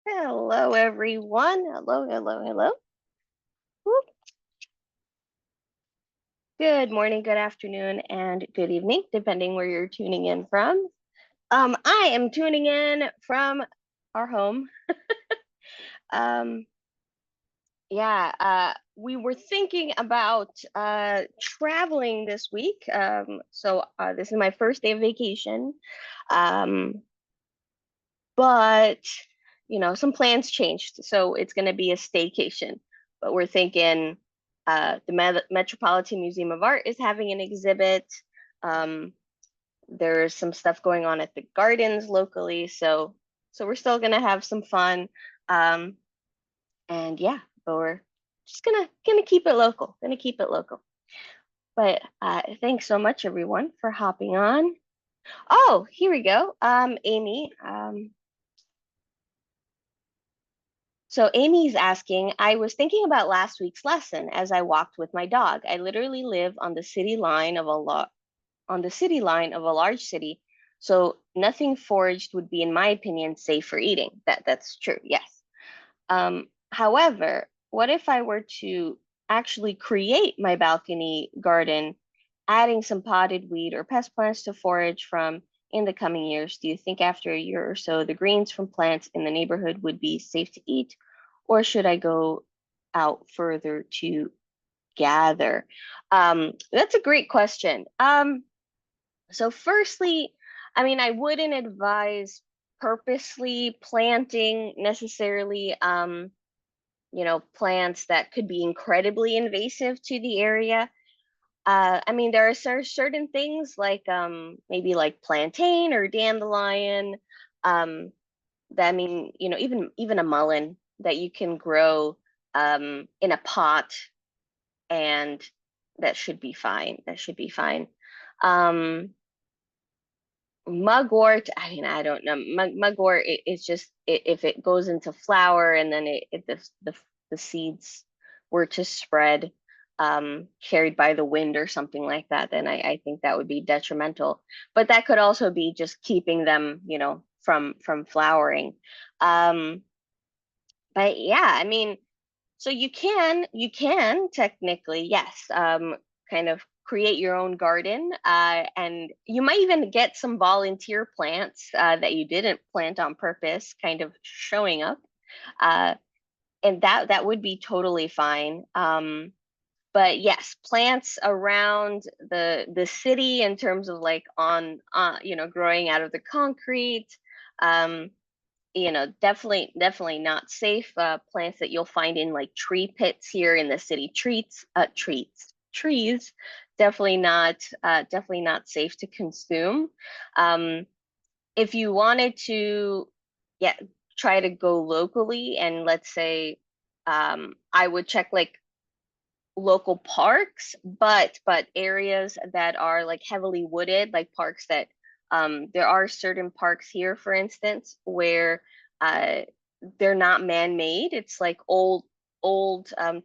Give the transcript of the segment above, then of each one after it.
Hello, everyone. Hello, hello, hello. Whoop. Good morning, good afternoon, and good evening, depending where you're tuning in from. I am tuning in from our home. Um, we were thinking about traveling this week. So this is my first day of vacation. Um, but some plans changed, so it's going to be a staycation. But we're thinking the Metropolitan Museum of Art is having an exhibit. um, there's some stuff going on at the gardens locally, so we're still going to have some fun. um, and yeah, but we're just gonna keep it local, but thanks so much everyone for hopping on. Oh, here we go. Amy, so Amy's asking, I was thinking about last week's lesson as I walked with my dog. I literally live on the city line of a large city, so nothing foraged would be, in my opinion, safe for eating. That's true, yes. However, what if I were to actually create my balcony garden, adding some potted weed or pest plants to forage from in the coming years? Do you think after a year or so, the greens from plants in the neighborhood would be safe to eat, or should I go out further to gather? That's a great question. So firstly, I mean, I wouldn't advise purposely planting necessarily plants that could be incredibly invasive to the area. I mean, there are certain things like maybe like plantain or dandelion, um, that, I mean, even a mullein that you can grow in a pot, and that should be fine. Um, Mugwort, I mean, I don't know. Mugwort, it's just if it goes into flower and then the seeds were to spread, carried by the wind or something like that, then I think that would be detrimental. But that could also be just keeping them, from flowering. Um, but yeah, I mean, so you can technically, yes, kind of create your own garden, and you might even get some volunteer plants that you didn't plant on purpose, kind of showing up, uh, and that would be totally fine. But yes, plants around the city in terms of like on growing out of the concrete. Um, definitely not safe. Plants that you'll find in like tree pits here in the city, trees, definitely not safe to consume. Um, if you wanted to, yeah, try to go locally, and let's say, I would check like local parks, but areas that are like heavily wooded, like parks that, there are certain parks here, for instance, where uh, they're not man-made. It's like old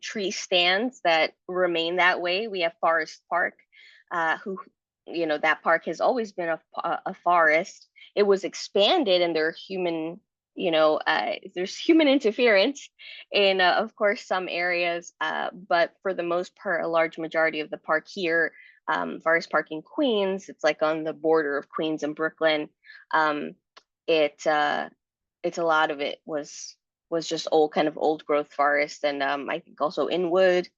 tree stands that remain that way. We have Forest Park, who that park has always been a forest. It was expanded, and there's human interference in, of course, some areas, but for the most part, a large majority of the park here, Forest Park in Queens, it's like on the border of Queens and Brooklyn. Um, it it's a lot of it was just old growth forest, and I think also Inwood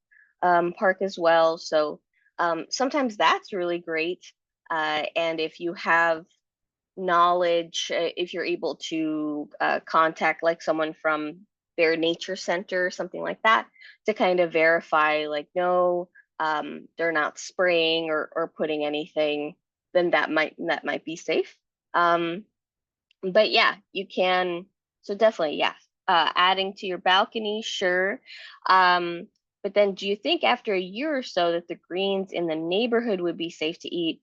Park as well. So sometimes that's really great, and if you have knowledge, if you're able to contact like someone from their nature center or something like that to kind of verify like, no, they're not spraying or putting anything, then that might be safe. But yeah, you can. So definitely, yeah, adding to your balcony, sure. um but then, do you think after a year or so that the greens in the neighborhood would be safe to eat,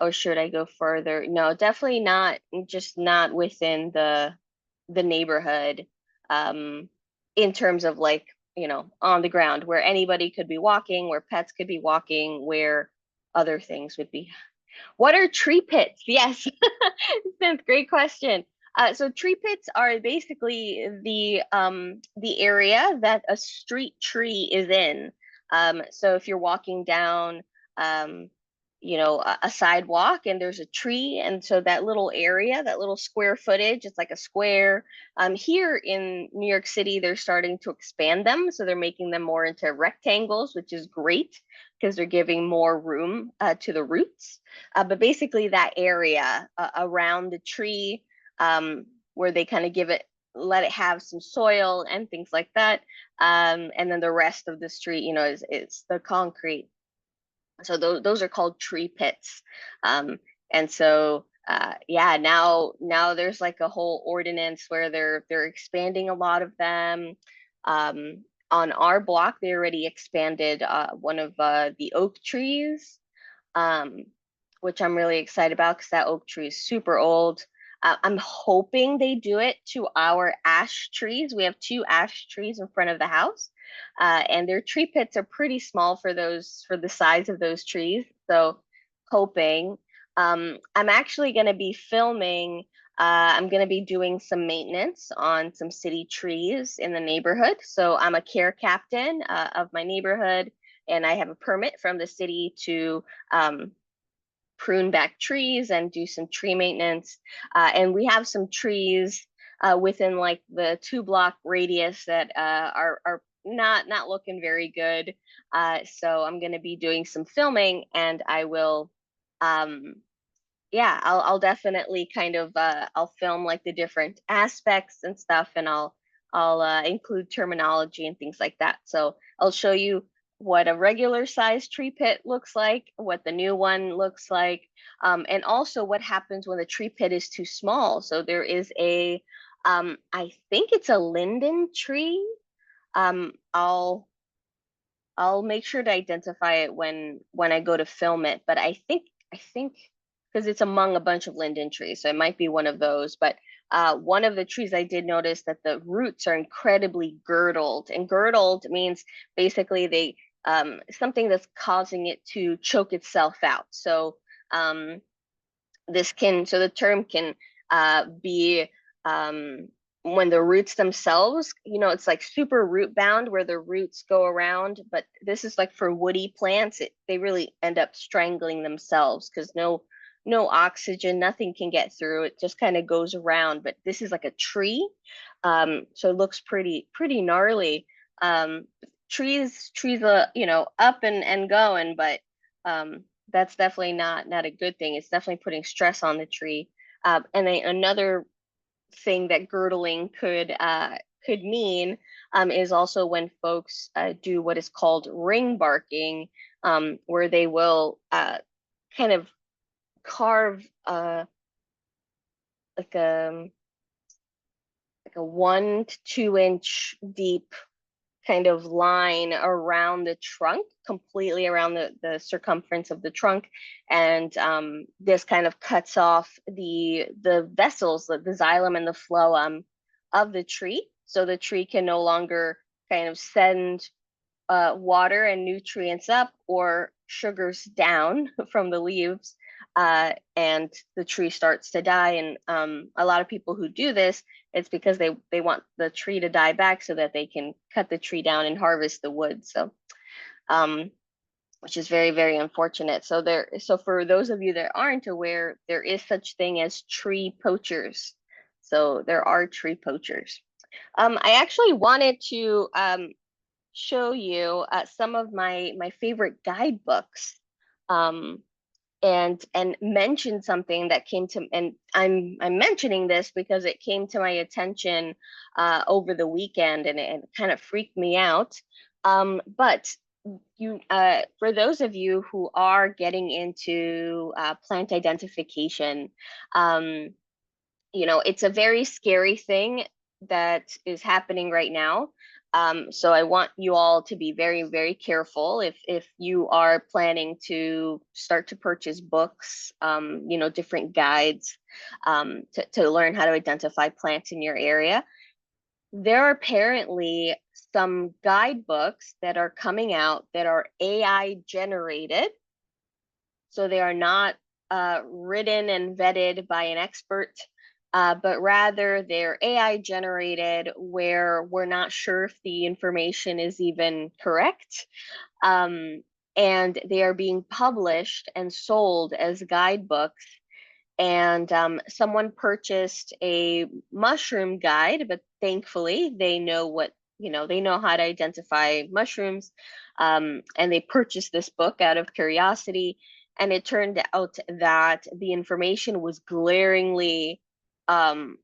or should I go further? No, definitely not. Just not within the neighborhood, um in terms of like, on the ground where anybody could be walking, where pets could be walking, where other things would be. What are tree pits? Yes. That's a great question. So tree pits are basically the area that a street tree is in. So if you're walking down, um, a sidewalk and there's a tree, and so that little area, that little square footage, it's like a square. Here in New York City, they're starting to expand them, so they're making them more into rectangles, which is great because they're giving more room to the roots. But basically, that area around the tree, where they kind of let it have some soil and things like that. And then the rest of the street, is the concrete. So those are called tree pits. And so yeah, now there's like a whole ordinance where they're expanding a lot of them. On our block, they already expanded one of the oak trees, um, which I'm really excited about because that oak tree is super old. I'm hoping they do it to our ash trees. We have two ash trees in front of the house, and their tree pits are pretty small for the size of those trees. So, hoping. I'm actually going to be filming. I'm going to be doing some maintenance on some city trees in the neighborhood. So I'm a care captain of my neighborhood, and I have a permit from the city to um, prune back trees and do some tree maintenance. And we have some trees within like the 2 block radius that are not looking very good. So I'm going to be doing some filming, and I will um, yeah, I'll definitely kind of I'll film like the different aspects and stuff, and I'll include terminology and things like that. So I'll show you what a regular size tree pit looks like, what the new one looks like, and also what happens when the tree pit is too small. So there is I think it's a linden tree. Um, I'll I'll make sure to identify it when I go to film it. But I think because it's among a bunch of linden trees, so it might be one of those. But one of the trees I did notice that the roots are incredibly girdled, and girdled means basically they something that's causing it to choke itself out. So um, so the term can be um, when the roots themselves, it's like super root bound where the roots go around, but this is like for woody plants, they really end up strangling themselves because no oxygen, nothing can get through. It just kind of goes around, but this is like a tree. So it looks pretty gnarly. Um, trees up and going, but that's definitely not a good thing. It's definitely putting stress on the tree. And then another thing that girdling could mean is also when folks do what is called ring barking, where they will kind of carve like a like a 1 to 2 inch deep kind of line around the trunk, completely around the circumference of the trunk. And this kind of cuts off the vessels, the xylem and the phloem of the tree. So the tree can no longer kind of send water and nutrients up or sugars down from the leaves, and the tree starts to die. And a lot of people who do this, it's because they want the tree to die back so that they can cut the tree down and harvest the wood. So, um, which is very, very unfortunate. So for those of you that aren't aware, there is such thing as tree poachers. So there are tree poachers. I actually wanted to show you some of my favorite guidebooks, um, and mention something that came to, and I'm mentioning this because it came to my attention over the weekend, and it kind of freaked me out. But for those of you who are getting into plant identification, um, it's a very scary thing that is happening right now. So I want you all to be very, very careful if you are planning to start to purchase books, different guides to learn how to identify plants in your area. There are apparently some guidebooks that are coming out that are AI generated. So they are not written and vetted by an expert. but rather they're AI generated where we're not sure if the information is even correct. Um, and they are being published and sold as guidebooks, and someone purchased a mushroom guide, but thankfully they know they know how to identify mushrooms, and they purchased this book out of curiosity, and it turned out that the information was glaringly um,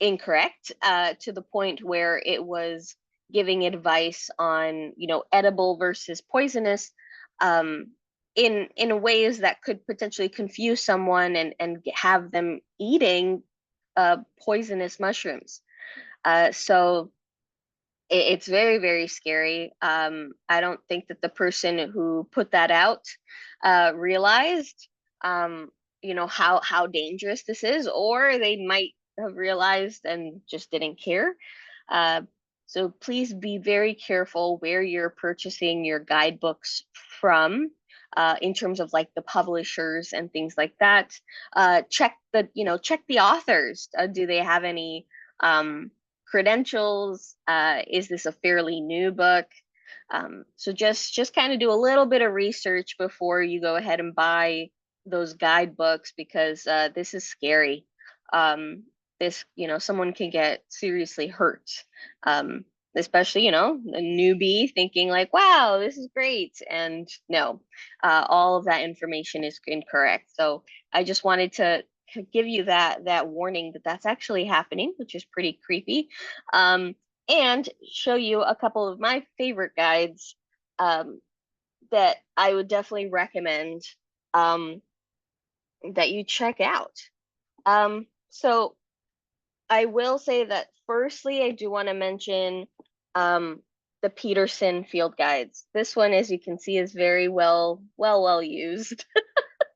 incorrect, to the point where it was giving advice on edible versus poisonous, um, in ways that could potentially confuse someone and have them eating poisonous mushrooms. So it's very, very scary. I don't think that the person who put that out realized, how dangerous this is, or they might have realized and just didn't care. Uh, so please be very careful where you're purchasing your guidebooks from, in terms of like the publishers and things like that. Check the authors. Do they have any credentials? Is this a fairly new book? So just kind of do a little bit of research before you go ahead and buy those guidebooks, because this is scary. Someone can get seriously hurt. Um, Especially, a newbie thinking like, wow, this is great. And no, all of that information is incorrect. So I just wanted to give you that warning that that's actually happening, which is pretty creepy. Um, and show you a couple of my favorite guides, um, that I would definitely recommend, um, that you check out. So I will say that firstly, I do want to mention um, the Peterson field guides. This one, as you can see, is very well used.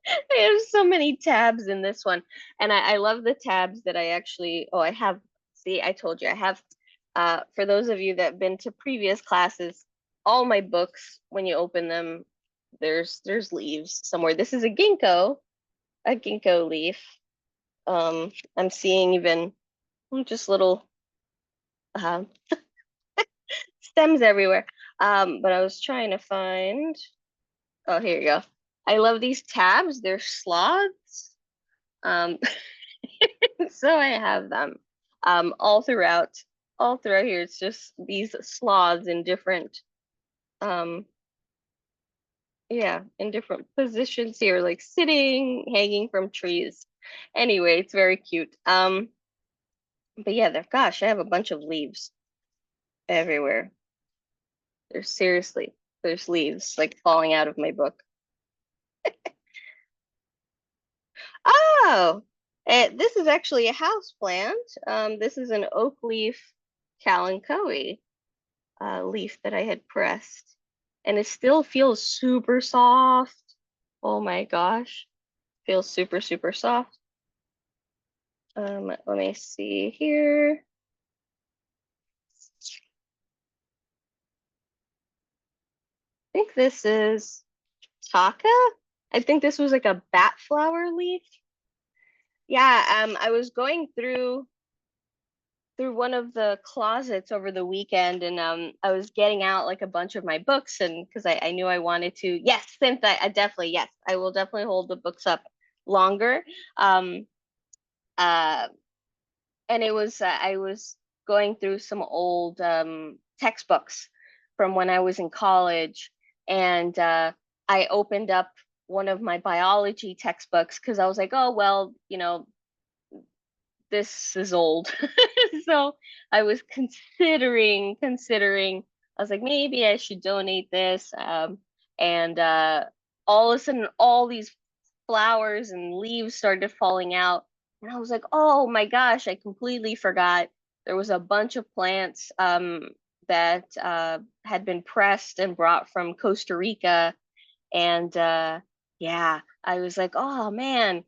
I have so many tabs in this one, and I love the tabs that I actually. Oh, I have. See, I told you I have. For those of you that have been to previous classes, all my books, when you open them, there's leaves somewhere. This is a ginkgo leaf. I'm seeing even just little uh, stems everywhere. But I was trying to find. Oh, here you go. I love these tabs. They're sloths. Um, so I have them all throughout here. It's just these sloths in different um yeah, in different positions here, like sitting, hanging from trees. Anyway, it's very cute. But yeah, gosh, I have a bunch of leaves everywhere. There's leaves like falling out of my book. Oh, this is actually a house plant. This is an oak leaf kalanchoe leaf that I had pressed, and it still feels super soft. Oh my gosh, feels super, super soft. Let me see here. I think this is Taka. I think this was like a bat flower leaf. Yeah, I was going through one of the closets over the weekend, and I was getting out like a bunch of my books, and because I knew I wanted to. Yes, since I definitely, yes, I will definitely hold the books up longer. Um uh and I was going through some old textbooks from when I was in college, and I opened up one of my biology textbooks because I was like, oh well, this is old. So I was considering, I was like, maybe I should donate this. And all of a sudden, all these flowers and leaves started falling out. And I was like, oh my gosh, I completely forgot. There was a bunch of plants that had been pressed and brought from Costa Rica. And yeah, I was like, oh man.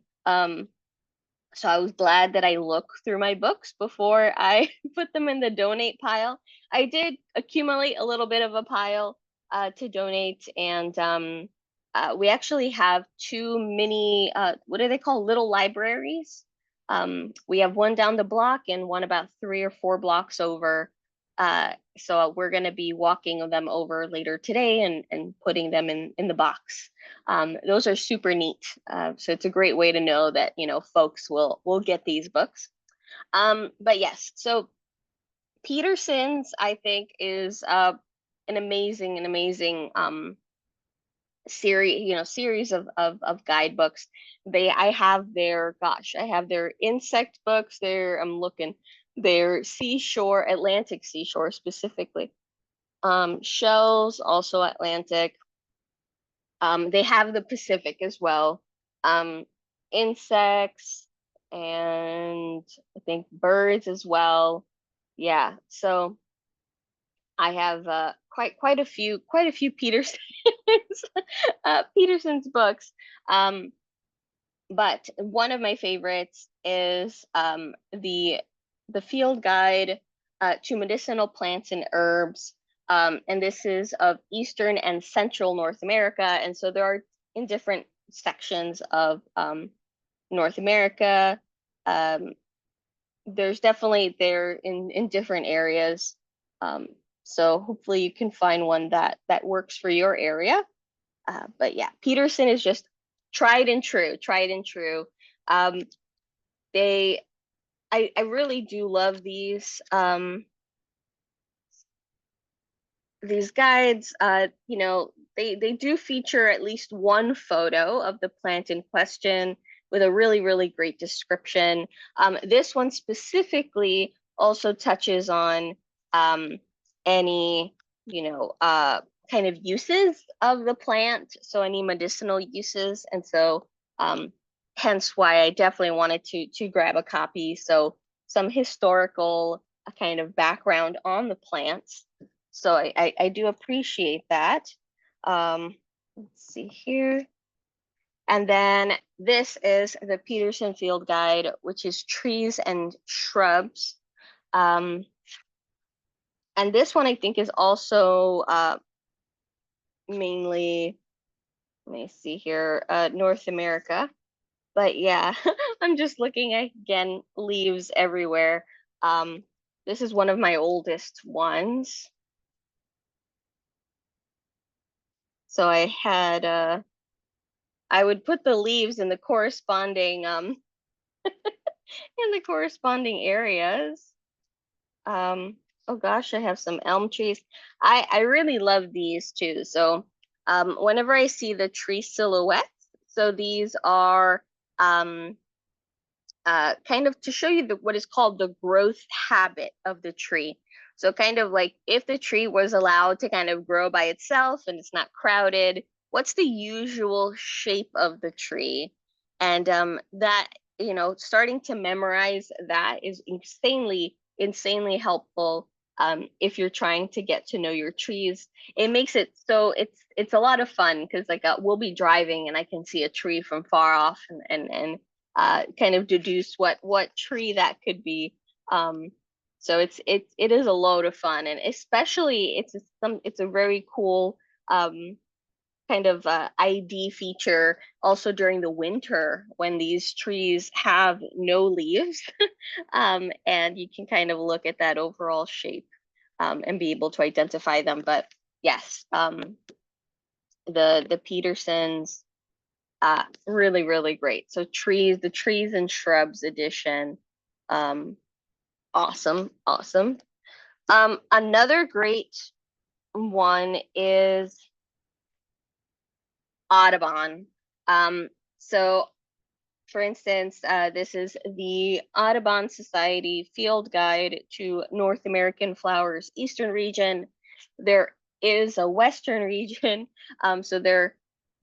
So I was glad that I looked through my books before I put them in the donate pile. I did accumulate a little bit of a pile to donate, and we actually have two mini, what do they call, little libraries, We have one down the block and one about 3 or 4 blocks over. So we're going to be walking them over later today and putting them in the box. Those are super neat. So it's a great way to know that, folks will get these books. But yes, so Peterson's, I think, is an amazing series of guidebooks. I have their insect books there. I'm looking their seashore, Atlantic seashore specifically. Shells, also Atlantic. They have the Pacific as well. Um, insects and I think birds as well. Yeah, so I have quite a few Peterson's Peterson's books. Um, but one of my favorites is the field guide to medicinal plants and herbs. And this is of Eastern and Central North America. And so there are in different sections of North America. Um, there's definitely there in different areas. So hopefully you can find one that works for your area. But yeah, Peterson is just tried and true, tried and true. Um, they, I really do love these guides. They do feature at least one photo of the plant in question with a really great description. This one specifically also touches on any, kind of uses of the plant, so any medicinal uses, and so hence why I definitely wanted to grab a copy. So some historical kind of background on the plants. So I do appreciate that. Let's see here. And then this is the Peterson Field Guide, which is trees and shrubs. And this one I think is also mainly, let me see here, North America. But yeah, I'm just looking again, leaves everywhere. This is one of my oldest ones. So I would put the leaves in the corresponding areas. Oh gosh, I have some elm trees. I really love these too. So whenever I see the tree silhouettes, so these are kind of to show you what is called the growth habit of the tree. So kind of like if the tree was allowed to kind of grow by itself and it's not crowded, what's the usual shape of the tree? And that, starting to memorize that is insanely helpful if you're trying to get to know your trees. It makes it so it's a lot of fun because like we'll be driving and I can see a tree from far off and kind of deduce what tree that could be. So it is a load of fun, and especially it's a very cool kind of ID feature also during the winter when these trees have no leaves, and you can kind of look at that overall shape and be able to identify them. But yes, the Petersons really great. So the trees and shrubs edition. Awesome. Another great one is Audubon. So for instance, this is the Audubon Society Field Guide to North American Flowers, Eastern region. There is a Western region. So there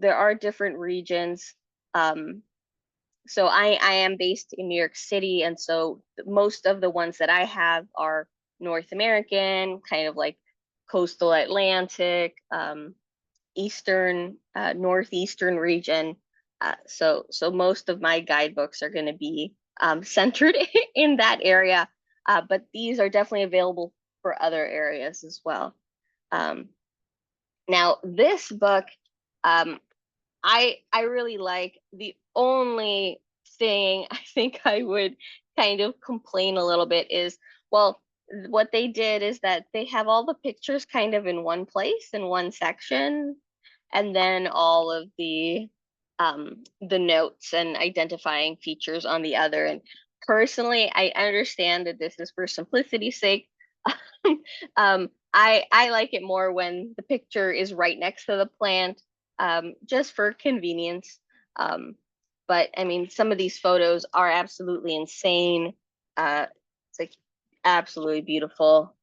are different regions. So I am based in New York City, and so most of the ones that I have are North American, kind of like coastal Atlantic, eastern, northeastern region. So most of my guidebooks are going to be centered in that area, but these are definitely available for other areas as well. Now this book, I really like. The only thing I think I would kind of complain a little bit is, well, what they did is that they have all the pictures kind of in one place in one section, and then all of the notes and identifying features on the other. And personally, I understand that this is for simplicity's sake. I like it more when the picture is right next to the plant, just for convenience. Um, but I mean, some of these photos are absolutely insane. It's like absolutely beautiful.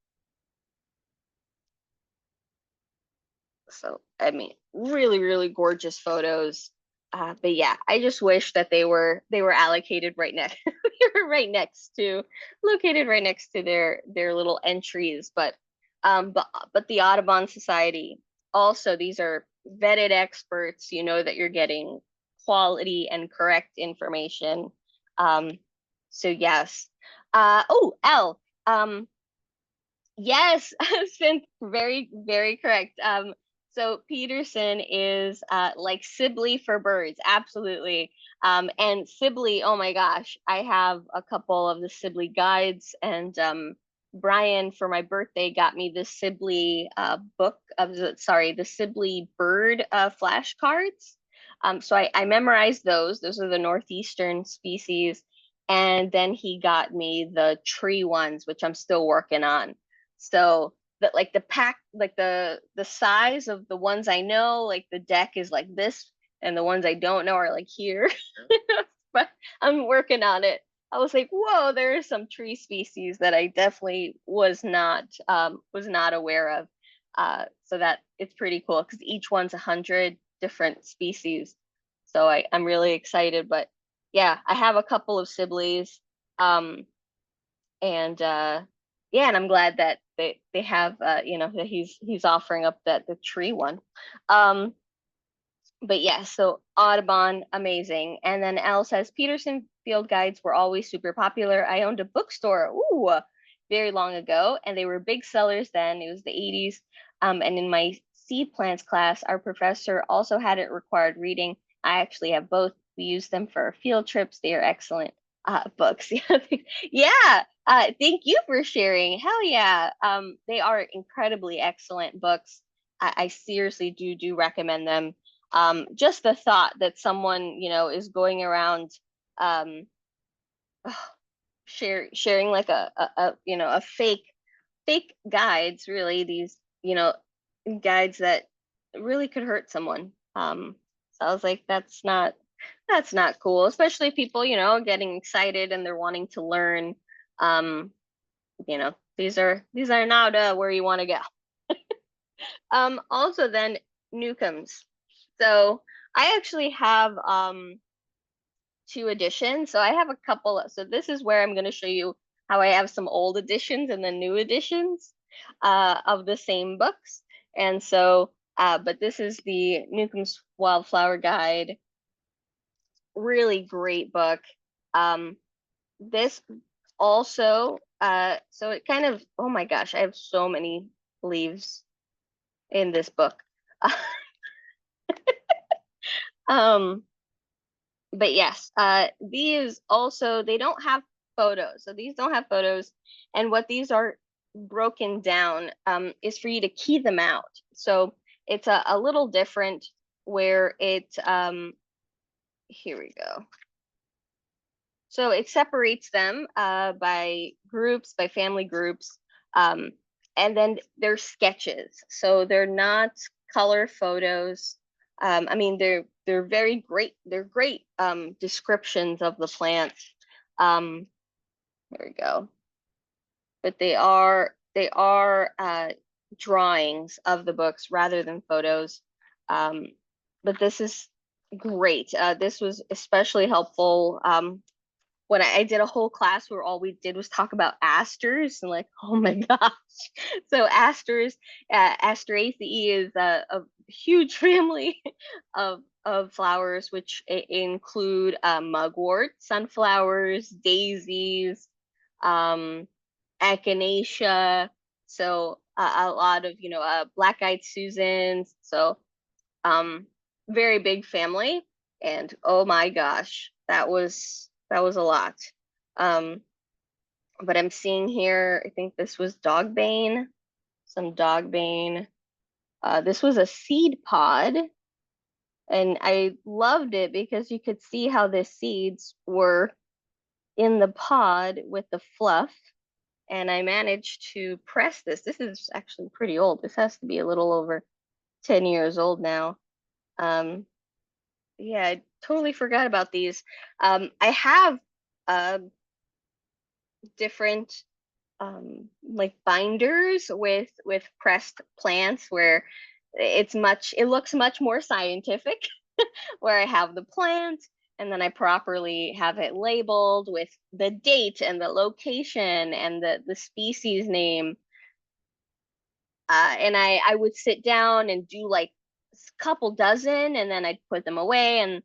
So I mean, really, really gorgeous photos. But yeah, I just wish that they were allocated right next. They were right next to, located right next to their little entries. But the Audubon Society also, these are vetted experts. You know that you're getting quality and correct information. Um, so yes. Oh, L. Yes, Since very, very correct. So Peterson is like Sibley for birds, absolutely. And Sibley, oh my gosh, I have a couple of the Sibley guides, and Brian for my birthday got me the Sibley book of the Sibley bird flashcards. So I memorized those. Those are the northeastern species, and then he got me the tree ones, which I'm still working on. So that like the pack, like the size of the ones I know, like the deck is like this, and the ones I don't know are like here. But I'm working on it. I was like, whoa, there are some tree species that I definitely was not aware of. So that it's pretty cool because each one's 100 different species. So I'm really excited. But yeah, I have a couple of Sibley's. And yeah, and I'm glad that they have that he's offering up the tree one. um but yeah, so Audubon, amazing. And then Al says Peterson field guides were always super popular. I owned a bookstore, ooh, very long ago, and they were big sellers then. It was the 80s. And in my seed plants class, our professor also had it required reading. I actually have both. We use them for our field trips. They are excellent books. Yeah. Thank you for sharing. Hell yeah. They are incredibly excellent books. I seriously do recommend them. Just the thought that someone is going around um sharing like a fake guides, really, these guides that really could hurt someone. So I was like, that's not cool, especially people getting excited and they're wanting to learn. These are not where you want to go. Also then Newcombs. So I actually have two editions. So I have a couple. So this is where I'm going to show you how I have some old editions and then new editions of the same books. And so, but this is the Newcomb's Wildflower Guide. Really great book. This also, so it kind of, oh my gosh, I have so many leaves in this book. Um, but yes, these also, they don't have photos. So these don't have photos. And what these are broken down is for you to key them out. So it's a little different where here we go. So it separates them by groups, by family groups. Um, and then they're sketches. So they're not color photos. I mean, they're very great. They're great descriptions of the plants. Um, There we go. But they are drawings of the books rather than photos. Um, but this is great. This was especially helpful when I did a whole class where all we did was talk about asters, and like, oh my gosh. So asters, Asteraceae is a huge family of flowers, which include mugwort, sunflowers, daisies, um, echinacea. So a lot of black-eyed Susans. So um, very big family, and oh my gosh. that was a lot. Um, but I'm seeing here, I think this was dogbane, some dogbane. This was a seed pod, and I loved it because you could see how the seeds were in the pod with the fluff. And I managed to press this. This is actually pretty old. This has to be a little over 10 years old now. Um, yeah, I totally forgot about these. I have uh, different like binders with pressed plants where it looks much more scientific where I have the plant and then I properly have it labeled with the date and the location and the species name. And I would sit down and do like a couple dozen and then I'd put them away. And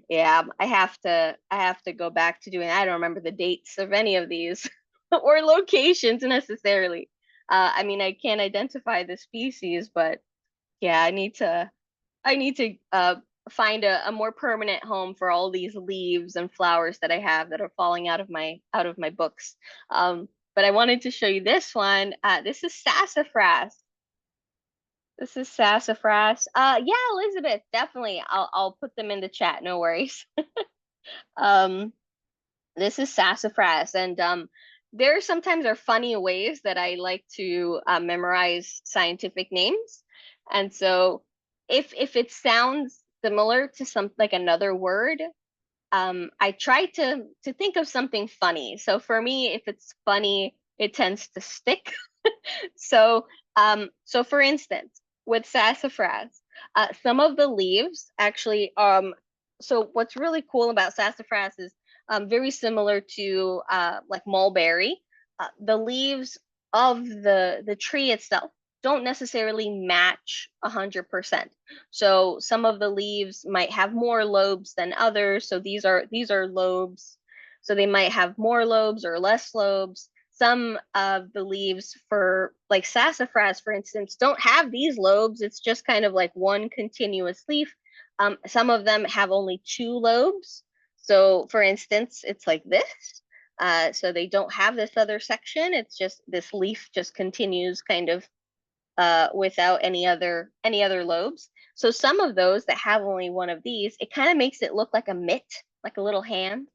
yeah, I have to go back to doing. I don't remember the dates of any of these or locations necessarily. I mean, I can't identify the species, but yeah, I need to find a more permanent home for all these leaves and flowers that I have that are falling out of my books. But I wanted to show you this one. This is sassafras. This is sassafras. Yeah, Elizabeth, definitely. I'll put them in the chat. No worries. Um, this is sassafras, and there sometimes are funny ways that I like to memorize scientific names, and so if it sounds similar to some like another word, I try to think of something funny. So for me, if it's funny, it tends to stick. So for instance, with sassafras, some of the leaves actually, so what's really cool about sassafras is very similar to like mulberry. The leaves of the tree itself don't necessarily match 100%. So some of the leaves might have more lobes than others. So these are lobes. So they might have more lobes or less lobes. Some of the leaves for like sassafras, for instance, don't have these lobes. It's just kind of like one continuous leaf. Some of them have only two lobes. So for instance, it's like this. So they don't have this other section. It's just this leaf just continues kind of without any other lobes. So some of those that have only one of these, it kind of makes it look like a mitt, like a little hand.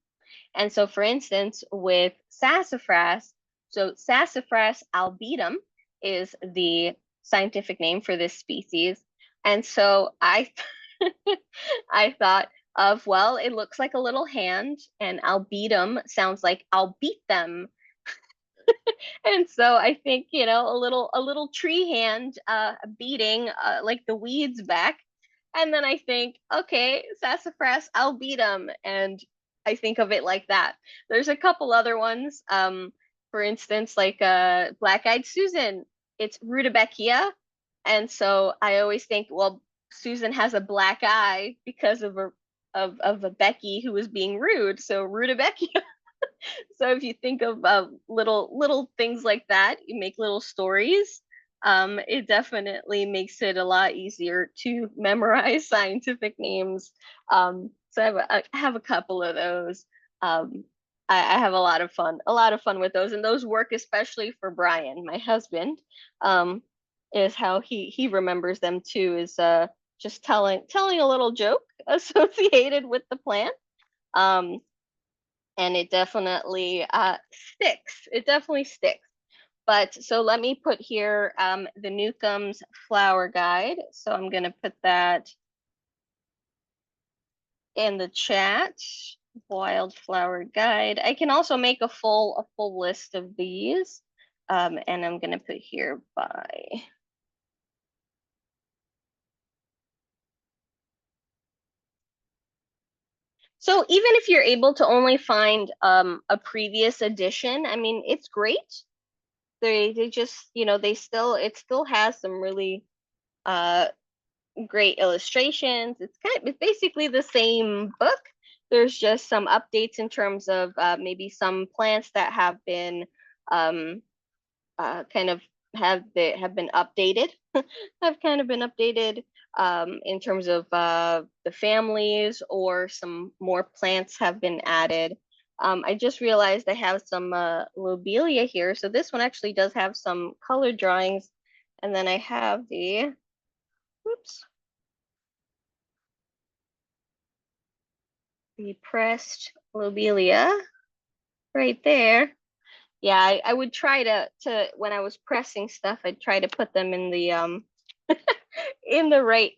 And so, for instance, with sassafras, so Sassafras albetum is the scientific name for this species. And so I thought of, well, it looks like a little hand, and albetum sounds like I'll beat them. And so I think, a little tree hand beating like the weeds back. And then I think, okay, sassafras, I'll beat them. And I think of it like that. There's a couple other ones. For instance, like Black-Eyed Susan, it's rudbeckia. And so I always think, well, Susan has a black eye because of a Becky who was being rude. So rudbeckia. So if you think of little things like that, you make little stories. It definitely makes it a lot easier to memorize scientific names. So I have a couple of those. Um, I have a lot of fun with those, and those work especially for Brian, my husband. Is how he remembers them too. Is just telling a little joke associated with the plant. Um, and it definitely sticks. It definitely sticks. But so let me put here the Newcomb's flower guide. So I'm going to put that in the chat. Wildflower guide. I can also make a full list of these. And I'm going to put here by. So even if you're able to only find a previous edition, I mean, it's great. They just, they still it still has some really uh great illustrations. It's basically the same book. There's just some updates in terms of maybe some plants that have been kind of have been updated, have kind of been updated. in terms of the families, or some more plants have been added. I just realized I have some lobelia here. So this one actually does have some color drawings. And then I have whoops, the pressed lobelia right there. Yeah, I would try to when I was pressing stuff, I'd try to put them in the in the right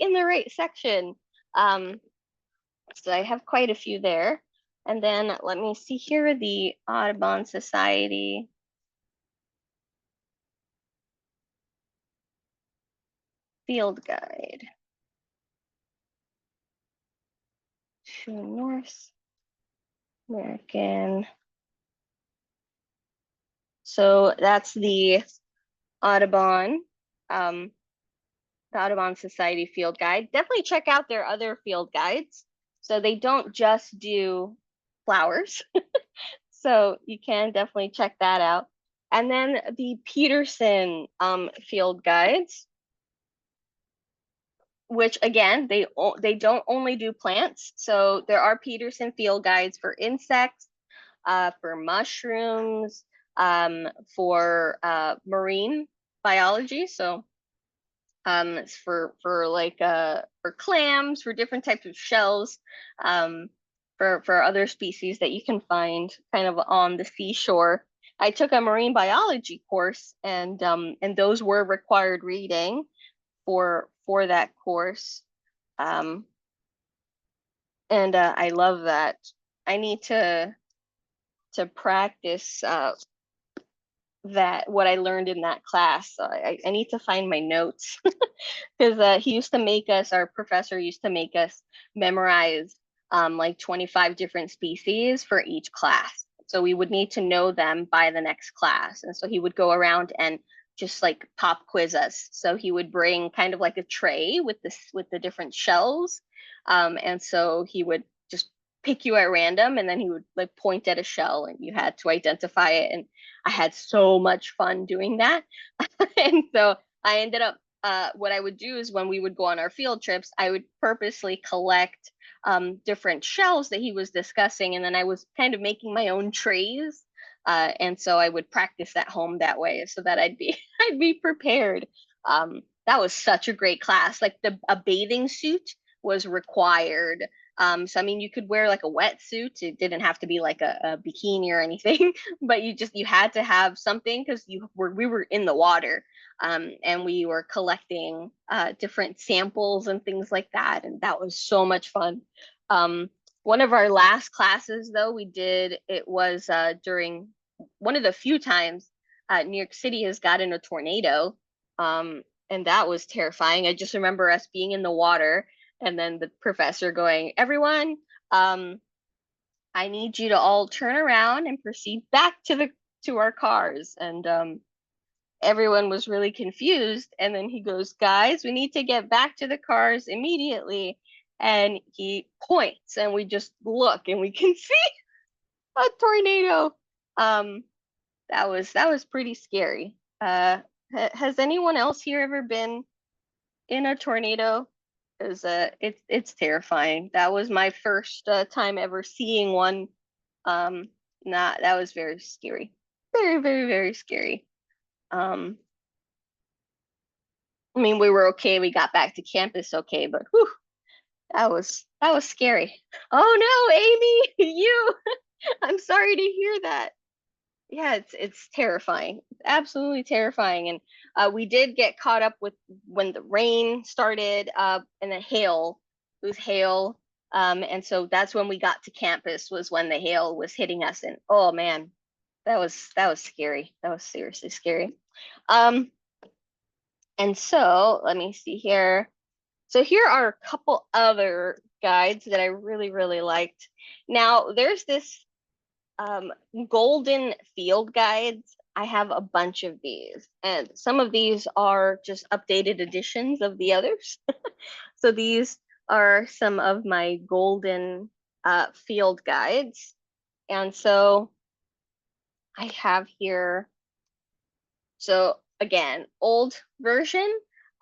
section. Um, so I have quite a few there. And then let me see here, the Audubon Society field guide to North American. So that's Audubon, um, the Audubon Society field guide. Definitely check out their other field guides. So they don't just do flowers. So you can definitely check that out. And then the Peterson field guides, which again, they don't only do plants. So there are Peterson field guides for insects, for mushrooms, for marine biology. So it's for like for clams, for different types of shells, um, for other species that you can find kind of on the seashore. I took a marine biology course, and those were required reading for that course. Um, and I love that. I need to practice that what I learned in that class. So I need to find my notes because he used to make us, our professor used to make us memorize like 25 different species for each class. So we would need to know them by the next class. And so he would go around and just like pop quiz us. So he would bring kind of like a tray with the different shells. And so he would just pick you at random, and then he would like point at a shell and you had to identify it. And I had so much fun doing that. And so I ended up what I would do is when we would go on our field trips, I would purposely collect different shells that he was discussing, and then I was kind of making my own trays. And so I would practice at home that way, so that I'd be I'd be prepared. That was such a great class. Like a bathing suit was required. So I mean, you could wear like a wetsuit. It didn't have to be like a bikini or anything, but you had to have something because we were in the water, and we were collecting different samples and things like that, and that was so much fun. Um, one of our last classes, though, we did it was during one of the few times New York City has gotten a tornado, and that was terrifying. I just remember us being in the water, and then the professor going, "Everyone, um, I need you to all turn around and proceed back to our cars." And everyone was really confused. And then he goes, "Guys, we need to get back to the cars immediately." And he points, and we just look, and we can see a tornado. Um, that was pretty scary. Has anyone else here ever been in a tornado? Because it's terrifying. That was my first time ever seeing one. Not that was very scary. Very, very, very scary. Um, I mean, we were okay. We got back to campus okay, but whew, that was scary. Oh no, Amy, you. I'm sorry to hear that. Yeah, it's terrifying. It's absolutely terrifying. And we did get caught up with when the rain started, and the hail. It was hail. And so that's when we got to campus, was when the hail was hitting us. And oh man, that was scary. That was seriously scary. Um, and so let me see here. So here are a couple other guides that I really, really liked. Now, there's this golden field guides. I have a bunch of these, and some of these are just updated editions of the others. So these are some of my golden field guides. And so I have here, so again, old version.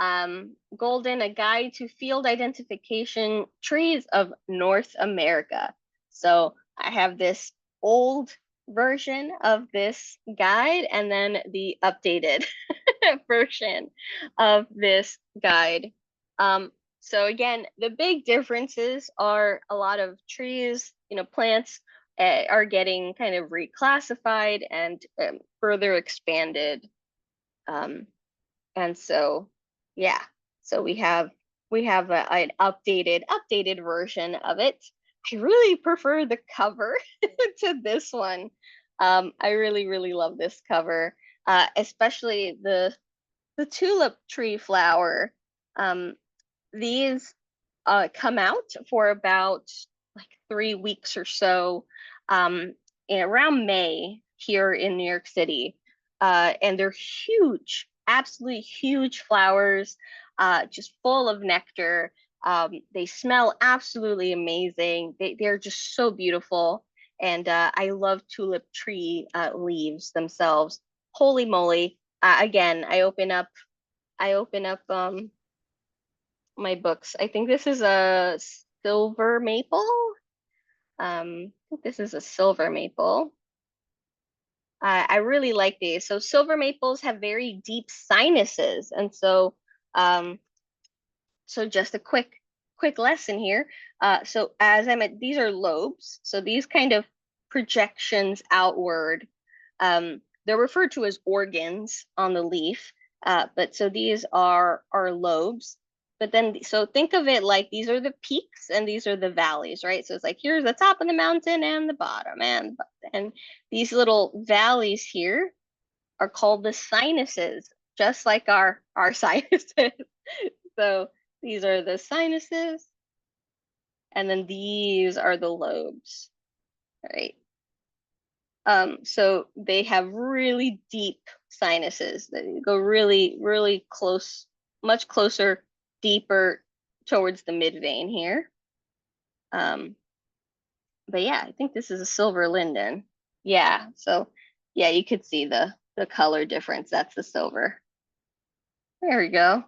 Golden, a guide to field identification trees of North America. So I have this old version of this guide and then the updated version of this guide. Um, so again, the big differences are a lot of trees, plants are getting kind of reclassified and further expanded. Um, and so, yeah, so we have an updated version of it. I really prefer the cover to this one. I really, really love this cover, especially the tulip tree flower. Um, these come out for about like 3 weeks or so, around May here in New York City. And they're huge, absolutely huge flowers, just full of nectar. They smell absolutely amazing. They're just so beautiful. And I love tulip tree leaves themselves. Holy moly. Again, I open up my books. I think this is a silver maple. I think this is a silver maple. I really like these. So silver maples have very deep sinuses, and so just a quick lesson here. So as I meant, these are lobes. So these kind of projections outward, they're referred to as organs on the leaf. But so these are lobes. But then, so think of it like these are the peaks and these are the valleys, right? So it's like here's the top of the mountain and the bottom, and these little valleys here are called the sinuses, just like our sinuses. So these are the sinuses, and then these are the lobes, right? So they have really deep sinuses that go really, really close, much closer, deeper towards the mid vein here. Um, but yeah, I think this is a silver linden. Yeah, so yeah, you could see the color difference. That's the silver. There we go.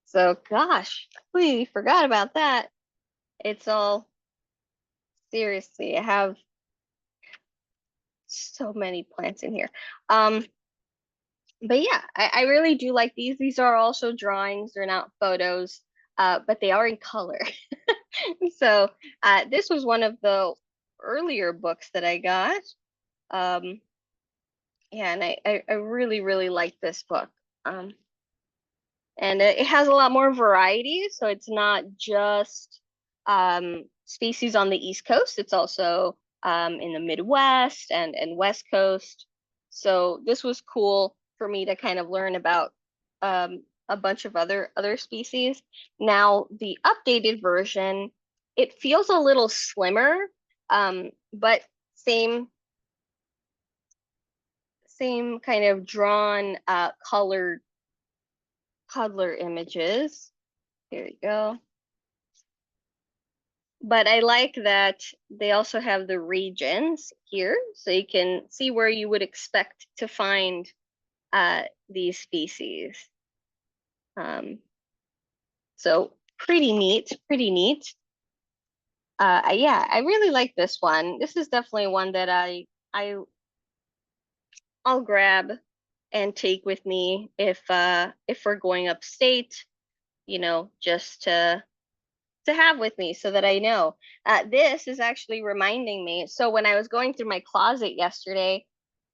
So gosh, completely forgot about that. It's all seriously, I have so many plants in here. Um, but yeah, I really do like these. These are also drawings, they're not photos, but they are in color. So this was one of the earlier books that I got. Um, yeah, and I really, really like this book. Um, and it has a lot more variety, so it's not just species on the East Coast, it's also in the Midwest and West Coast. So this was cool for me to kind of learn about a bunch of other species. Now the updated version, it feels a little slimmer, but same same kind of drawn color images. Here you go. But I like that they also have the regions here, so you can see where you would expect to find these species. Um, so pretty neat, pretty neat. Yeah, I really like this one. This is definitely one that I'll grab and take with me if we're going upstate, just to have with me so that I know. This is actually reminding me. So when I was going through my closet yesterday,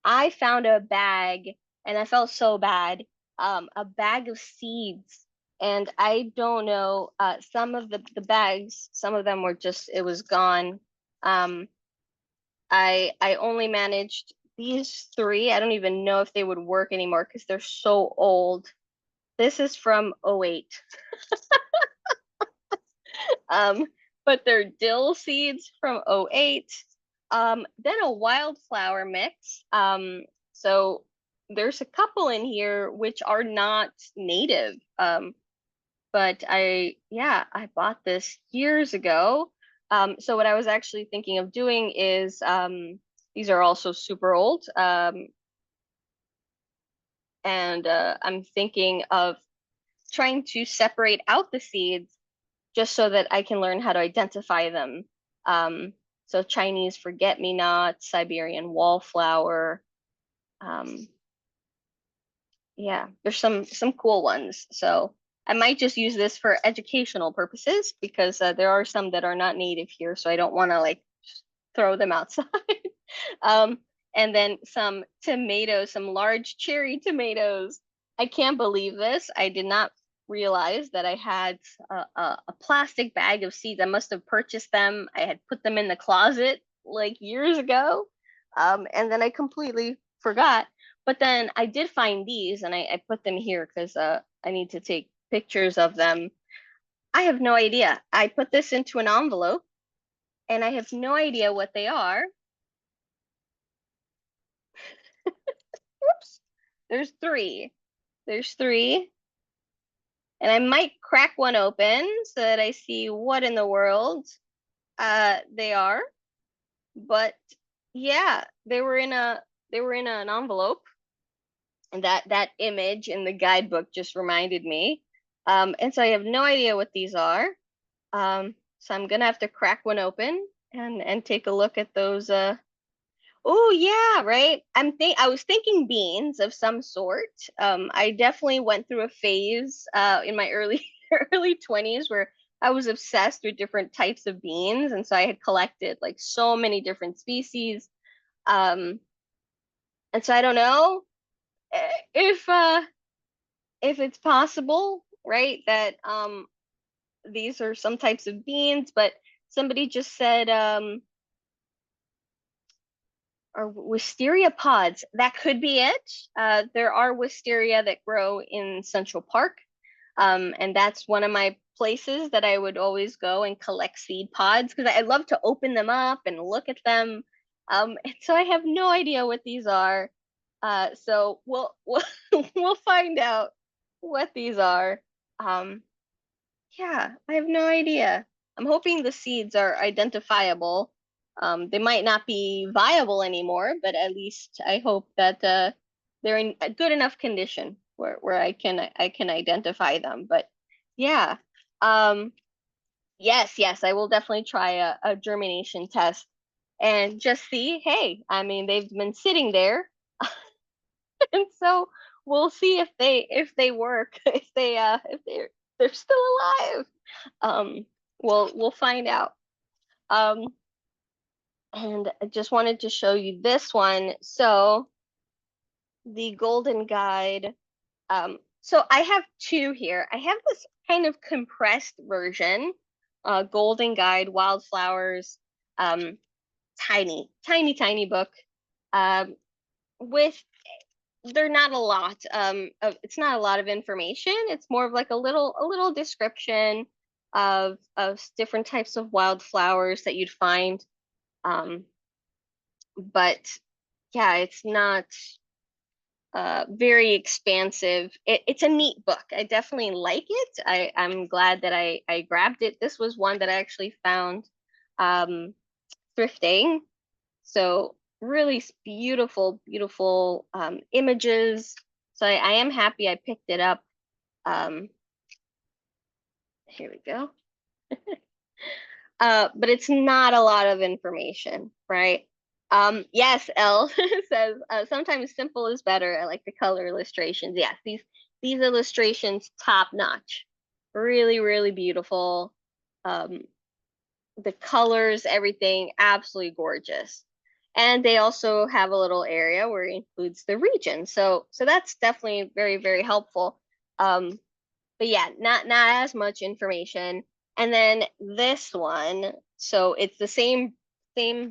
I found a bag and I felt so bad. A bag of seeds. And I don't know, some of the bags, some of them were just, it was gone. Um, I only managed these three. I don't even know if they would work anymore because they're so old. This is from '08. Um, but they're dill seeds from '08. Then a wildflower mix. So there's a couple in here which are not native. But I bought this years ago. So what I was actually thinking of doing is, these are also super old. and I'm thinking of trying to separate out the seeds just so that I can learn how to identify them. Um, so Chinese forget-me-not, Siberian wallflower. Um, yeah, there's some cool ones. So I might just use this for educational purposes because there are some that are not native here, so I don't want to like throw them outside. Um, and then some tomatoes, some large cherry tomatoes. I can't believe this. I did not realize that I had a plastic bag of seeds. I must have purchased them. I had put them in the closet like years ago. And then I completely forgot. But then I did find these and I put them here because I need to take pictures of them. I have no idea. I put this into an envelope and I have no idea what they are. Whoops. There's three. There's three. And I might crack one open so that I see what in the world they are. But yeah, they were in an envelope. And that image in the guidebook just reminded me. And so I have no idea what these are. So I'm gonna have to crack one open and take a look at those Oh yeah, right. I was thinking beans of some sort. I definitely went through a phase in my early early 20s where I was obsessed with different types of beans, and so I had collected like so many different species. Um, and so I don't know if if it's possible, right, that these are some types of beans, but somebody just said or wisteria pods. That could be it. There are wisteria that grow in Central Park, and that's one of my places that I would always go and collect seed pods because I love to open them up and look at them. And so I have no idea what these are. So we'll find out what these are. Um, yeah, I have no idea. I'm hoping the seeds are identifiable. They might not be viable anymore, but at least I hope that they're in a good enough condition where I can identify them. But yeah, um, yes, I will definitely try a germination test and just see. Hey, I mean, they've been sitting there, and so we'll see if they work, if they're still alive. Um, we'll find out. Um, and I just wanted to show you this one. So the Golden Guide. So I have two here. I have this kind of compressed version, Golden Guide Wildflowers, um, tiny book. Um, with they're not a lot. It's not a lot of information. It's more of like a little description of different types of wildflowers that you'd find. Um, but yeah, it's not very expansive. It's a neat book. I definitely like it. I'm glad that I grabbed it. This was one that I actually found um, thrifting. So really beautiful images. So I am happy I picked it up. Um, here we go. But it's not a lot of information, right? Yes, L says sometimes simple is better. I like the color illustrations. Yes, these illustrations top notch, really beautiful. Um, the colors, everything, absolutely gorgeous. And they also have a little area where it includes the region. So that's definitely very helpful. Um, but yeah, not as much information. And then this one, so it's the same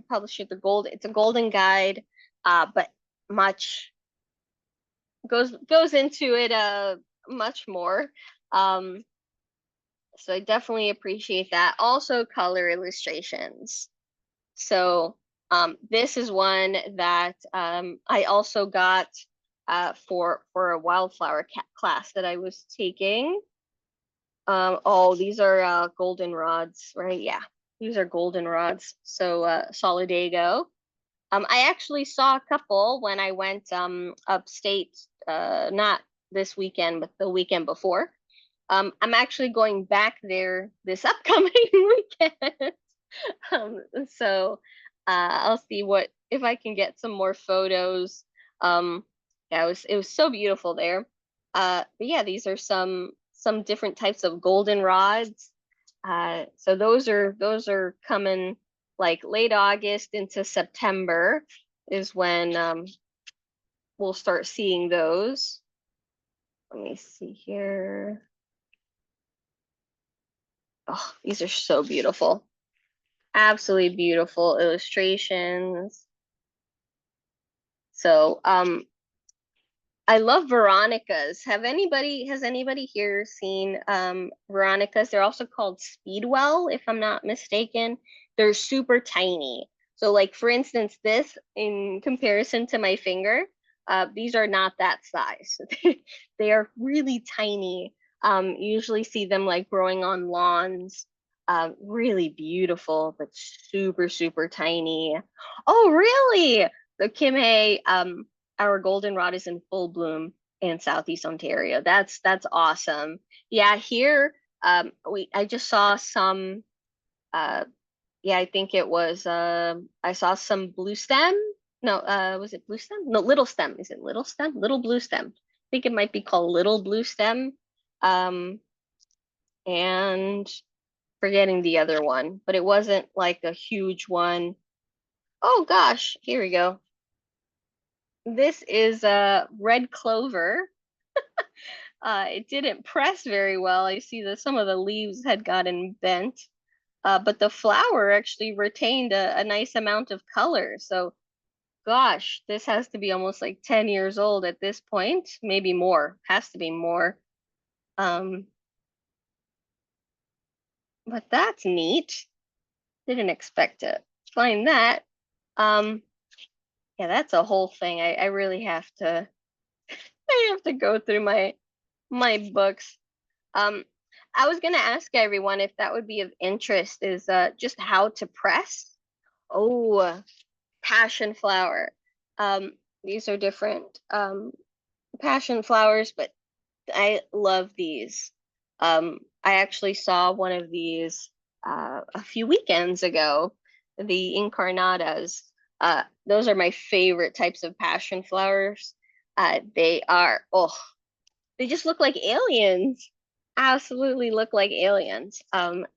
publisher, it's a Golden Guide, but much goes into it much more. Um, so I definitely appreciate that. Also color illustrations. So this is one that I also got for a wildflower class that I was taking. Oh, these are golden rods, right? Yeah, these are golden rods. So Solidago. I actually saw a couple when I went upstate, not this weekend, but the weekend before. I'm actually going back there this upcoming weekend. So I'll see what if I can get some more photos. Um, yeah, it was so beautiful there. But yeah, these are some different types of golden rods. So those are coming like late August into September is when we'll start seeing those. Let me see here. Oh, these are so beautiful. Absolutely beautiful illustrations. So, I love Veronicas. Has anybody here seen Veronicas? They're also called Speedwell, if I'm not mistaken. They're super tiny. So like for instance, this in comparison to my finger, these are not that size. They are really tiny. Usually see them like growing on lawns. Really beautiful, but super, super tiny. Oh, really? The Kimhe, our goldenrod is in full bloom in Southeast Ontario. That's awesome. Yeah, here we I just saw some yeah, I think it was I saw some blue stem. No, was it blue stem? No, little stem. Is it little stem? Little blue stem. I think it might be called little blue stem. Um and forgetting the other one, but it wasn't like a huge one. Oh gosh, here we go. This is a red clover. It didn't press very well. I see that some of the leaves had gotten bent, but the flower actually retained a nice amount of color. So, gosh, this has to be almost like 10 years old at this point, maybe more, has to be more. Um, but that's neat. Didn't expect to find that. Um, yeah, that's a whole thing. I really have to I have to go through my books. Um, I was gonna ask everyone if that would be of interest is just how to press. Oh, passion flower. Um, these are different passion flowers, but I love these. I actually saw one of these a few weekends ago, the incarnatas. Those are my favorite types of passion flowers. They are, oh, they just look like aliens. Absolutely look like aliens.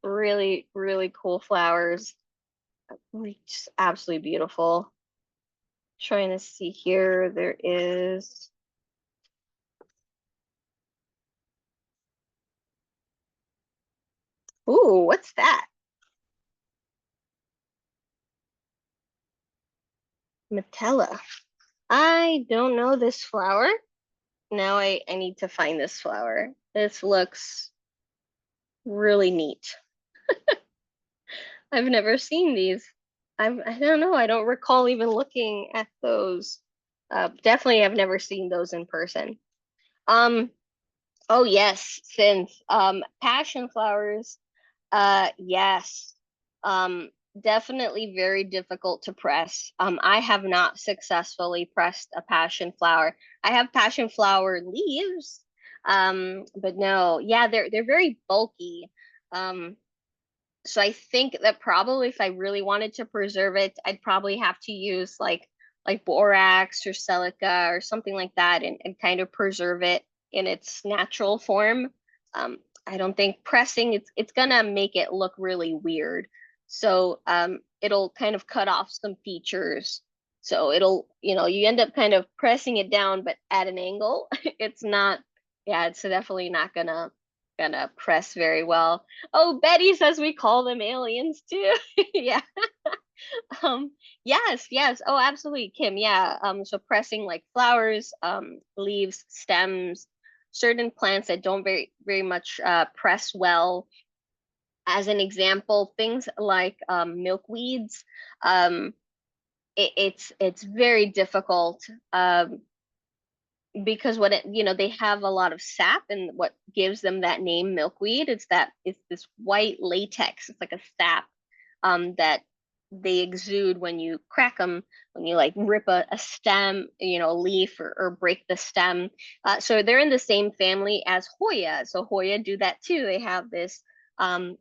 Really, really cool flowers. Just absolutely beautiful. Trying to see here, there is. Ooh, what's that? Metella. I don't know this flower. Now I need to find this flower. This looks really neat. I've never seen these. I don't know. I don't recall even looking at those. Definitely I've never seen those in person. Um, oh yes, since passion flowers, yes. Um, definitely very difficult to press. I have not successfully pressed a passion flower. I have passion flower leaves. But no, yeah, they're very bulky. Um, so I think that probably if I really wanted to preserve it, I'd probably have to use like borax or silica or something like that and kind of preserve it in its natural form. I don't think pressing it's gonna make it look really weird. So it'll kind of cut off some features. So it'll, you end up kind of pressing it down, but at an angle. It's not, yeah, it's definitely not gonna press very well. Oh, Betty says we call them aliens too. Yeah. Um, yes, yes. Oh, absolutely, Kim. Yeah. So pressing like flowers, leaves, stems, certain plants that don't very much press well. As an example, things like milkweeds. Um, it's very difficult because they have a lot of sap, and what gives them that name milkweed, it's this white latex. It's like a sap that they exude when you crack them, when you like rip a stem, a leaf, or break the stem. So they're in the same family as Hoya. So Hoya do that too. They have this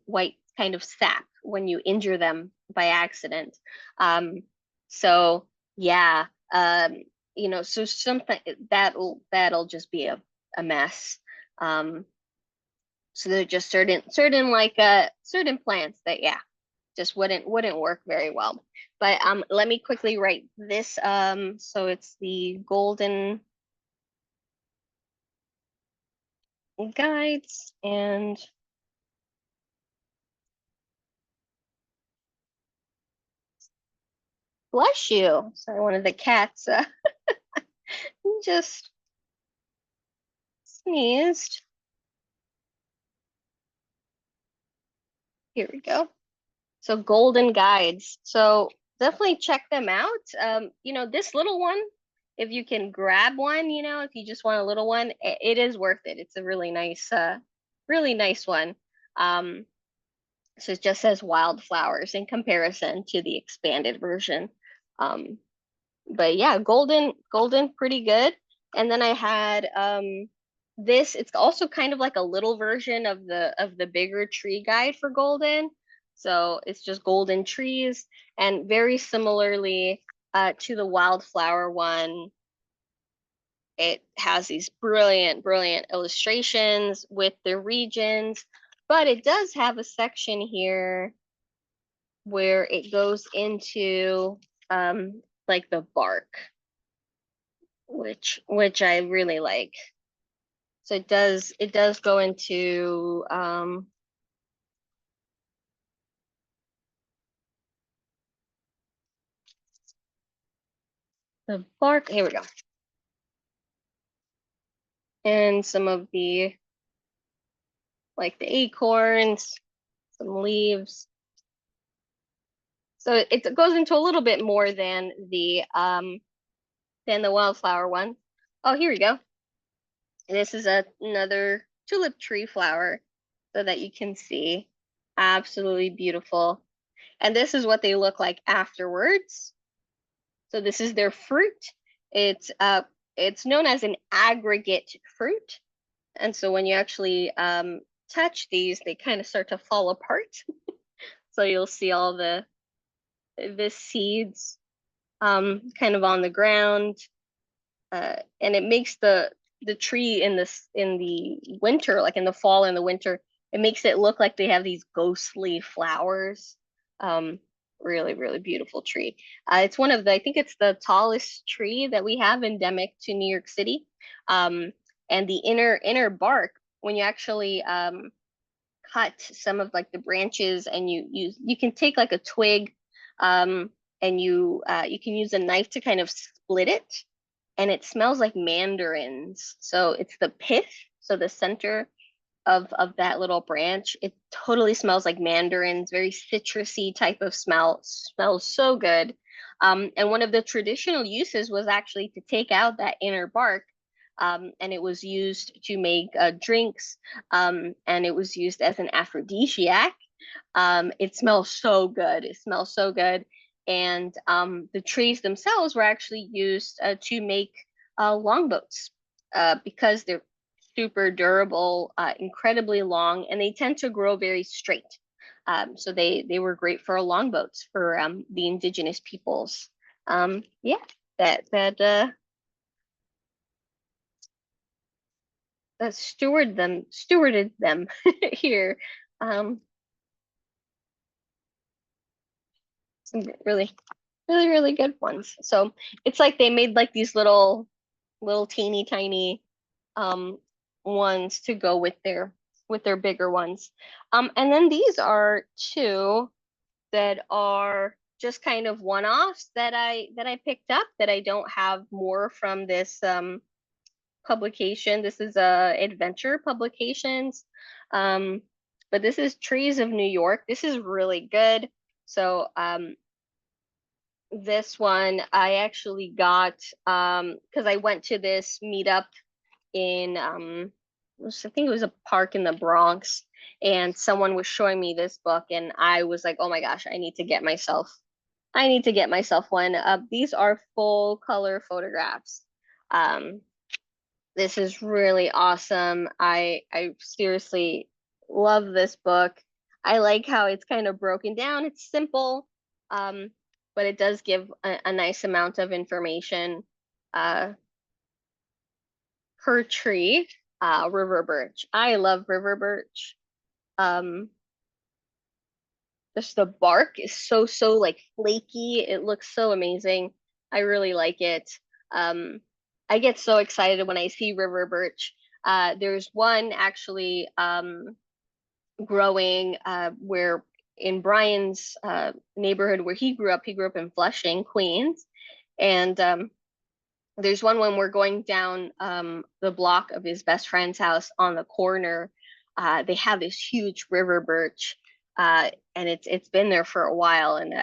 white kind of sap when you injure them by accident. Um, so yeah, so something that'll just be a mess. Um, so they're just certain plants that, yeah, just wouldn't work very well. But let me quickly write this. So it's the golden guides, and bless you. Sorry, one of the cats just sneezed. Here we go. So golden guides. So definitely check them out. This little one, if you can grab one, if you just want a little one, it is worth it. It's a really nice one. Um, so it just says wildflowers in comparison to the expanded version. Um, but yeah, golden, pretty good. And then I had this. It's also kind of like a little version of the bigger tree guide for golden. So it's just golden trees, and very similarly to the wildflower one, it has these brilliant illustrations with the regions, but it does have a section here where it goes into like the bark, which I really like. So it does go into the bark. Here we go. And some of the, like, the acorns, some leaves. So it goes into a little bit more than the wildflower one. Oh, here we go. This is another tulip tree flower so that you can see. Absolutely beautiful. And this is what they look like afterwards. So this is their fruit. It's known as an aggregate fruit. And so when you actually touch these, they kind of start to fall apart. So you'll see all the seeds kind of on the ground, and it makes the tree in the winter, like in the fall and the winter, it makes it look like they have these ghostly flowers. Um, really beautiful tree. It's one of the, I think it's the tallest tree that we have endemic to New York City. Um, and the inner bark, when you actually cut some of like the branches, and you can take like a twig, um, and you can use a knife to kind of split it, and it smells like mandarins. So it's the pith, so the center of that little branch. It totally smells like mandarins, very citrusy type of smell. Smells so good. And one of the traditional uses was actually to take out that inner bark. And it was used to make drinks, and it was used as an aphrodisiac. It smells so good. It smells so good. And the trees themselves were actually used to make longboats, because they're super durable, incredibly long, and they tend to grow very straight. So they were great for longboats for the indigenous peoples. Yeah, that stewarded them here. Um, some really good ones. So it's like they made like these little teeny tiny um ones to go with their bigger ones. And then these are two that are just kind of one-offs that I picked up, that I don't have more from this publication. This is Adventure Publications. Um, but this is Trees of New York. This is really good. So this one I actually got because I went to this meetup in I think it was a park in the Bronx, and someone was showing me this book, and I was like, oh my gosh, I need to get myself I need to get myself one. These are full color photographs. Um, this is really awesome. I seriously love this book. I like how it's kind of broken down. It's simple, um, but it does give a nice amount of information per tree. River birch. I love river birch. Um, just the bark is so like flaky. It looks so amazing. I really like it. Um, I get so excited when I see river birch. There's one actually growing where in Brian's neighborhood where he grew up in Flushing, Queens, and there's one when we're going down the block of his best friend's house on the corner. They have this huge river birch, and it's been there for a while, and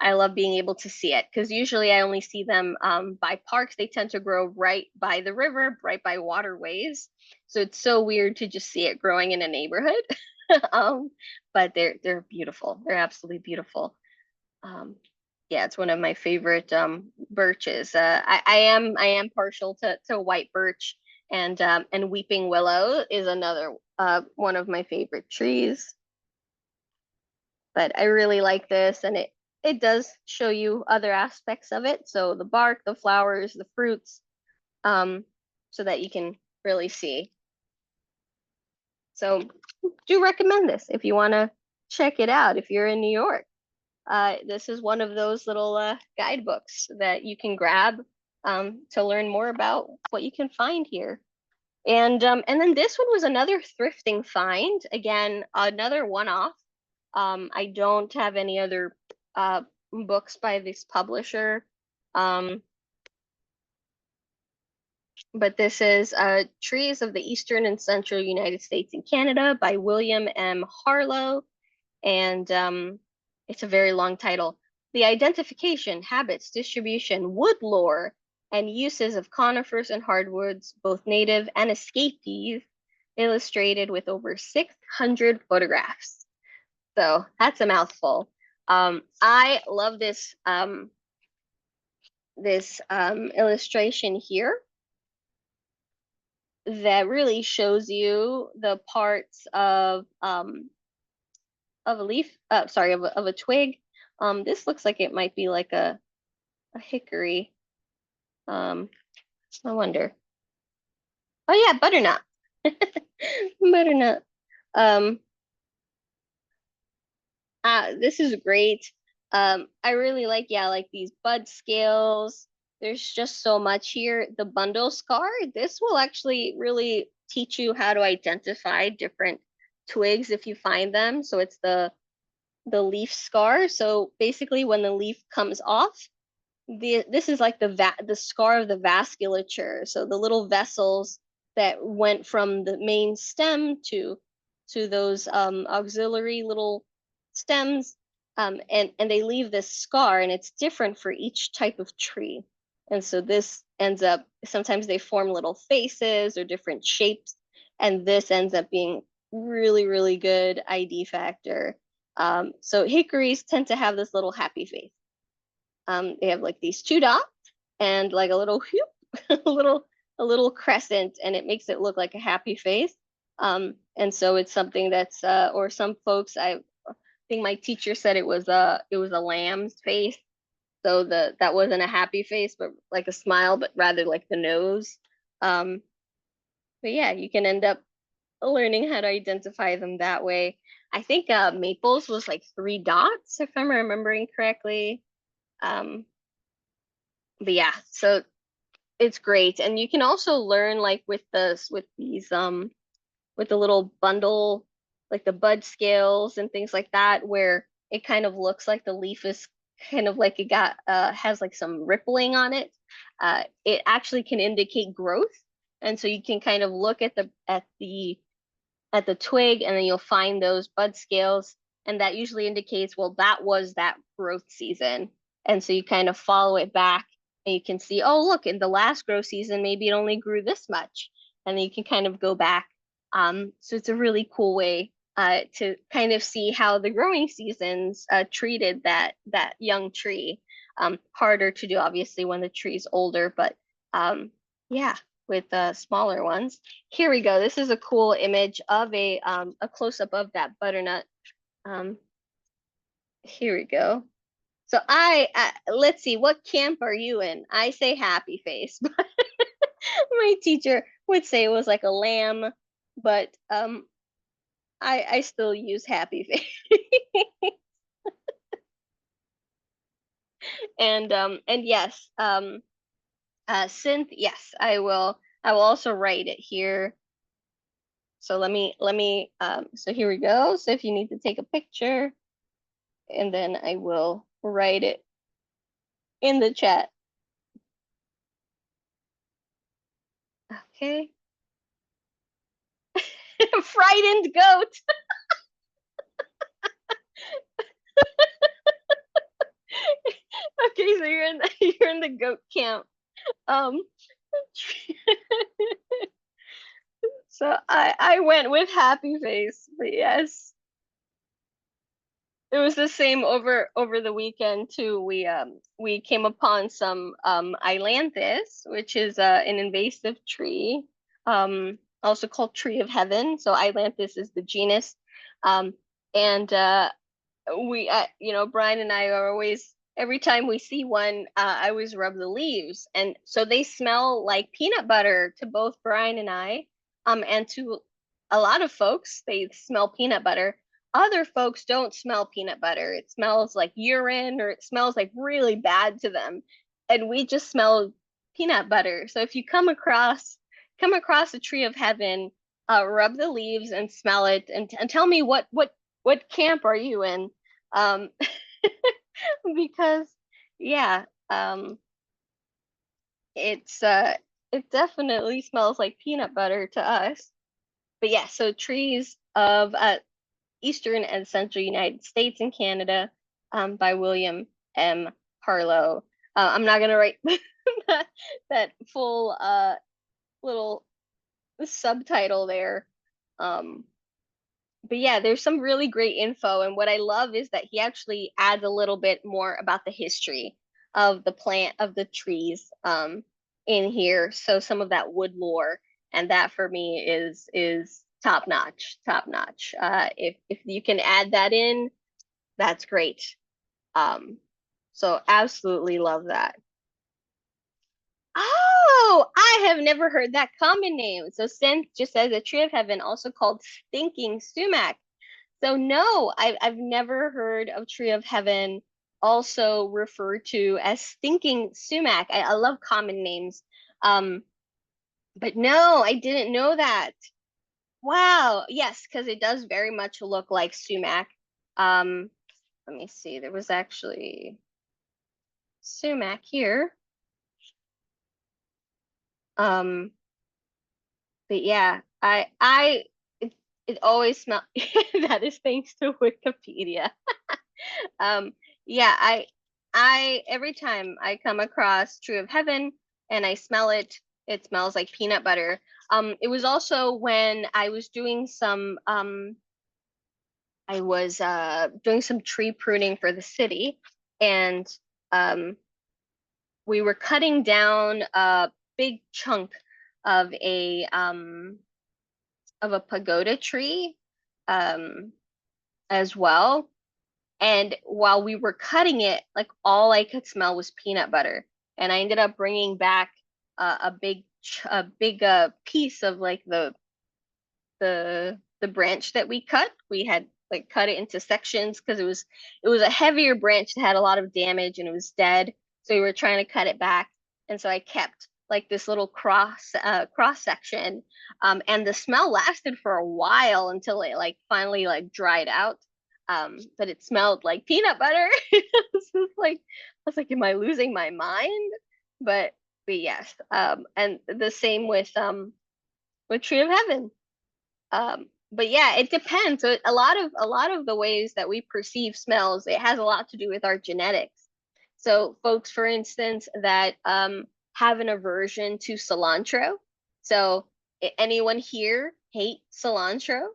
I love being able to see it because usually I only see them by parks. They tend to grow right by the river, right by waterways. So it's so weird to just see it growing in a neighborhood. But they're beautiful. They're absolutely beautiful. Um, yeah, it's one of my favorite birches. I am partial to white birch, and weeping willow is another one of my favorite trees. But I really like this, and it does show you other aspects of it. So the bark, the flowers, the fruits, um, so that you can really see. So do recommend this if you want to check it out if you're in New York. This is one of those little guidebooks that you can grab to learn more about what you can find here. And then this one was another thrifting find. Again, another one-off. I don't have any other books by this publisher. Um, but this is Trees of the Eastern and Central United States and Canada by William M. Harlow. And it's a very long title. The identification, habits, distribution, wood lore, and uses of conifers and hardwoods, both native and escapees, illustrated with over 600 photographs. So that's a mouthful. I love this illustration here that really shows you the parts of a leaf, sorry, of a twig. This looks like it might be like a hickory. Um, I wonder. Oh yeah, butternut. Butternut. Um, this is great. I really like, yeah, like these bud scales. There's just so much here. The bundle scar, this will actually really teach you how to identify different twigs if you find them. So it's the leaf scar. So basically when the leaf comes off, this is like the scar of the vasculature. So the little vessels that went from the main stem to those auxiliary little stems, and they leave this scar, and it's different for each type of tree. And so this ends up, sometimes they form little faces or different shapes, and this ends up being really good ID factor. So hickories tend to have this little happy face. They have like these two dots and like a little whoop, a little crescent, and it makes it look like a happy face. And so it's something that's or some folks, I think my teacher said it was a lamb's face. So that wasn't a happy face, but like a smile, but rather like the nose. Um, but yeah, you can end up learning how to identify them that way. I think maples was like three dots, if I'm remembering correctly. Um, but yeah, so it's great. And you can also learn like with these with the little bundle, like the bud scales and things like that, where it kind of looks like the leaf is kind of like it got has like some rippling on it. It actually can indicate growth. And so you can kind of look at the twig, and then you'll find those bud scales, and that usually indicates, well, that was that growth season. And so you kind of follow it back, and you can see, oh, look, in the last growth season, maybe it only grew this much. And then you can kind of go back. So it's a really cool way to kind of see how the growing seasons treated that young tree. Harder to do, obviously, when the tree's older, but yeah, with smaller ones. Here we go. This is a cool image of a close up of that butternut. Um, Here we go. So let's see, what camp are you in? I say happy face, but my teacher would say it was like a lamb, but I still use happy face. And yes, synth, yes, I will also write it here. So let me so here we go. So if you need to take a picture, and then I will write it in the chat. Okay. Frightened goat. Okay, so you're in the goat camp. Um so I went with happy face, but yes. It was the same over the weekend too. We came upon some ailanthus, which is an invasive tree, also called tree of heaven. So ailanthus is the genus, um, and Brian and I are always, every time we see one, I always rub the leaves, and so they smell like peanut butter to both Brian and I, and to a lot of folks, they smell peanut butter. Other folks don't smell peanut butter. It smells like urine, or it smells like really bad to them, and we just smell peanut butter. So if you come across a tree of heaven, rub the leaves and smell it, and tell me what camp are you in? um because yeah, it's it definitely smells like peanut butter to us. But yeah, so trees of eastern and central United States and Canada, by William M. Harlow. I'm not gonna write that full little subtitle there. um but yeah, there's some really great info. And what I love is that he actually adds a little bit more about the history of the plant, of the trees, in here. So some of that wood lore, and that for me is top notch, top notch. If you can add that in, that's great. Um, so absolutely love that. Oh, I have never heard that common name. So Synth just says a tree of heaven, also called stinking sumac. So no, I've never heard of Tree of Heaven, also referred to as stinking sumac. I love common names. Um, but no, I didn't know that. Wow. Yes, because it does very much look like sumac. Um, Let me see. There was actually sumac here. Um, but yeah, it always smell that is thanks to Wikipedia. Um, yeah, I every time I come across True of Heaven and I smell it, it smells like peanut butter. It was also when I was doing some tree pruning for the city, and um we were cutting down a big chunk of a pagoda tree, um as well. And while we were cutting it, like all I could smell was peanut butter. And I ended up bringing back a big piece of like the branch that we cut. We had like cut it into sections because it was a heavier branch that had a lot of damage and it was dead. So we were trying to cut it back, and so I kept like this little cross section, and the smell lasted for a while until it like finally like dried out. But it smelled like peanut butter. I was like, am I losing my mind? But but yes, and the same with Tree of Heaven. But yeah, it depends. So a lot of the ways that we perceive smells, it has a lot to do with our genetics. So folks, for instance, that have an aversion to cilantro. So anyone here hate cilantro?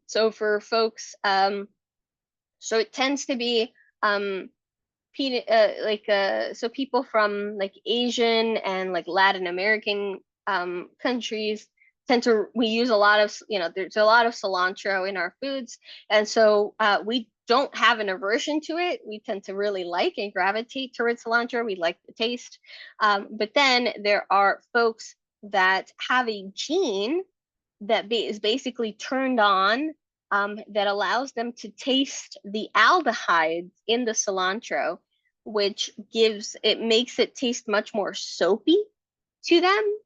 So for folks, so it tends to be um, so people from like Asian and like Latin American countries tend to we use a lot of there's a lot of cilantro in our foods, and so we don't have an aversion to it. We tend to really like and gravitate towards cilantro. We like the taste, but then there are folks that have a gene that is basically turned on, that allows them to taste the aldehydes in the cilantro, which makes it taste much more soapy to them.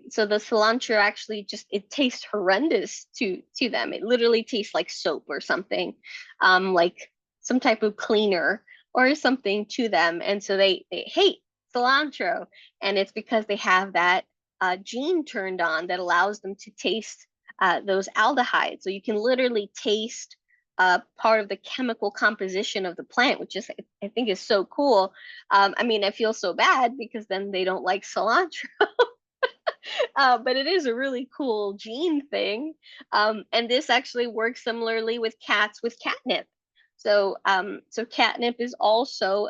So the cilantro actually just it tastes horrendous to them. It literally tastes like soap or something, like some type of cleaner or something to them. And so they hate cilantro, and it's because they have that gene turned on that allows them to taste those aldehydes. So you can literally taste part of the chemical composition of the plant, which is I think is so cool. I mean, I feel so bad because then they don't like cilantro, but it is a really cool gene thing. And this actually works similarly with cats with catnip. So catnip is also